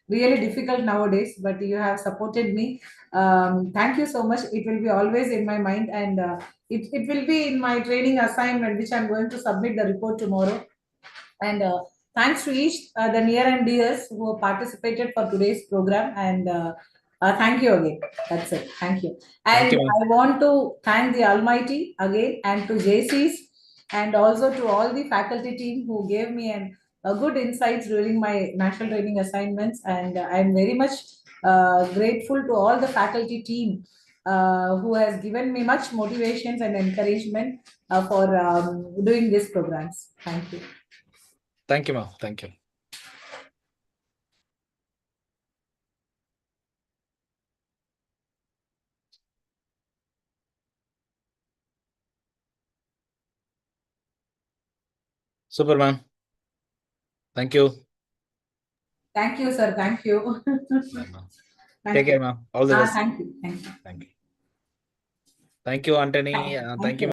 really difficult nowadays. But you have supported me. Thank you so much. It will be always in my mind, and it will be in my training assignment, which I'm going to submit the report tomorrow. And thanks to each the near and dears who participated for today's program. And thank you again. That's it. Thank you. Thank And you, ma'am. I want to thank the Almighty again, and to JCs, and also to all the faculty team who gave me a good insights during my national training assignments. And I'm very much grateful to all the faculty team who has given me much motivations and encouragement for doing these programs. Thank you. Thank you, ma'am. Thank you. Super, ma'am. Thank you. Thank you, sir. Thank you. Take care, ma'am. All the best. Thank you. Thank you, Anthony. Thank you.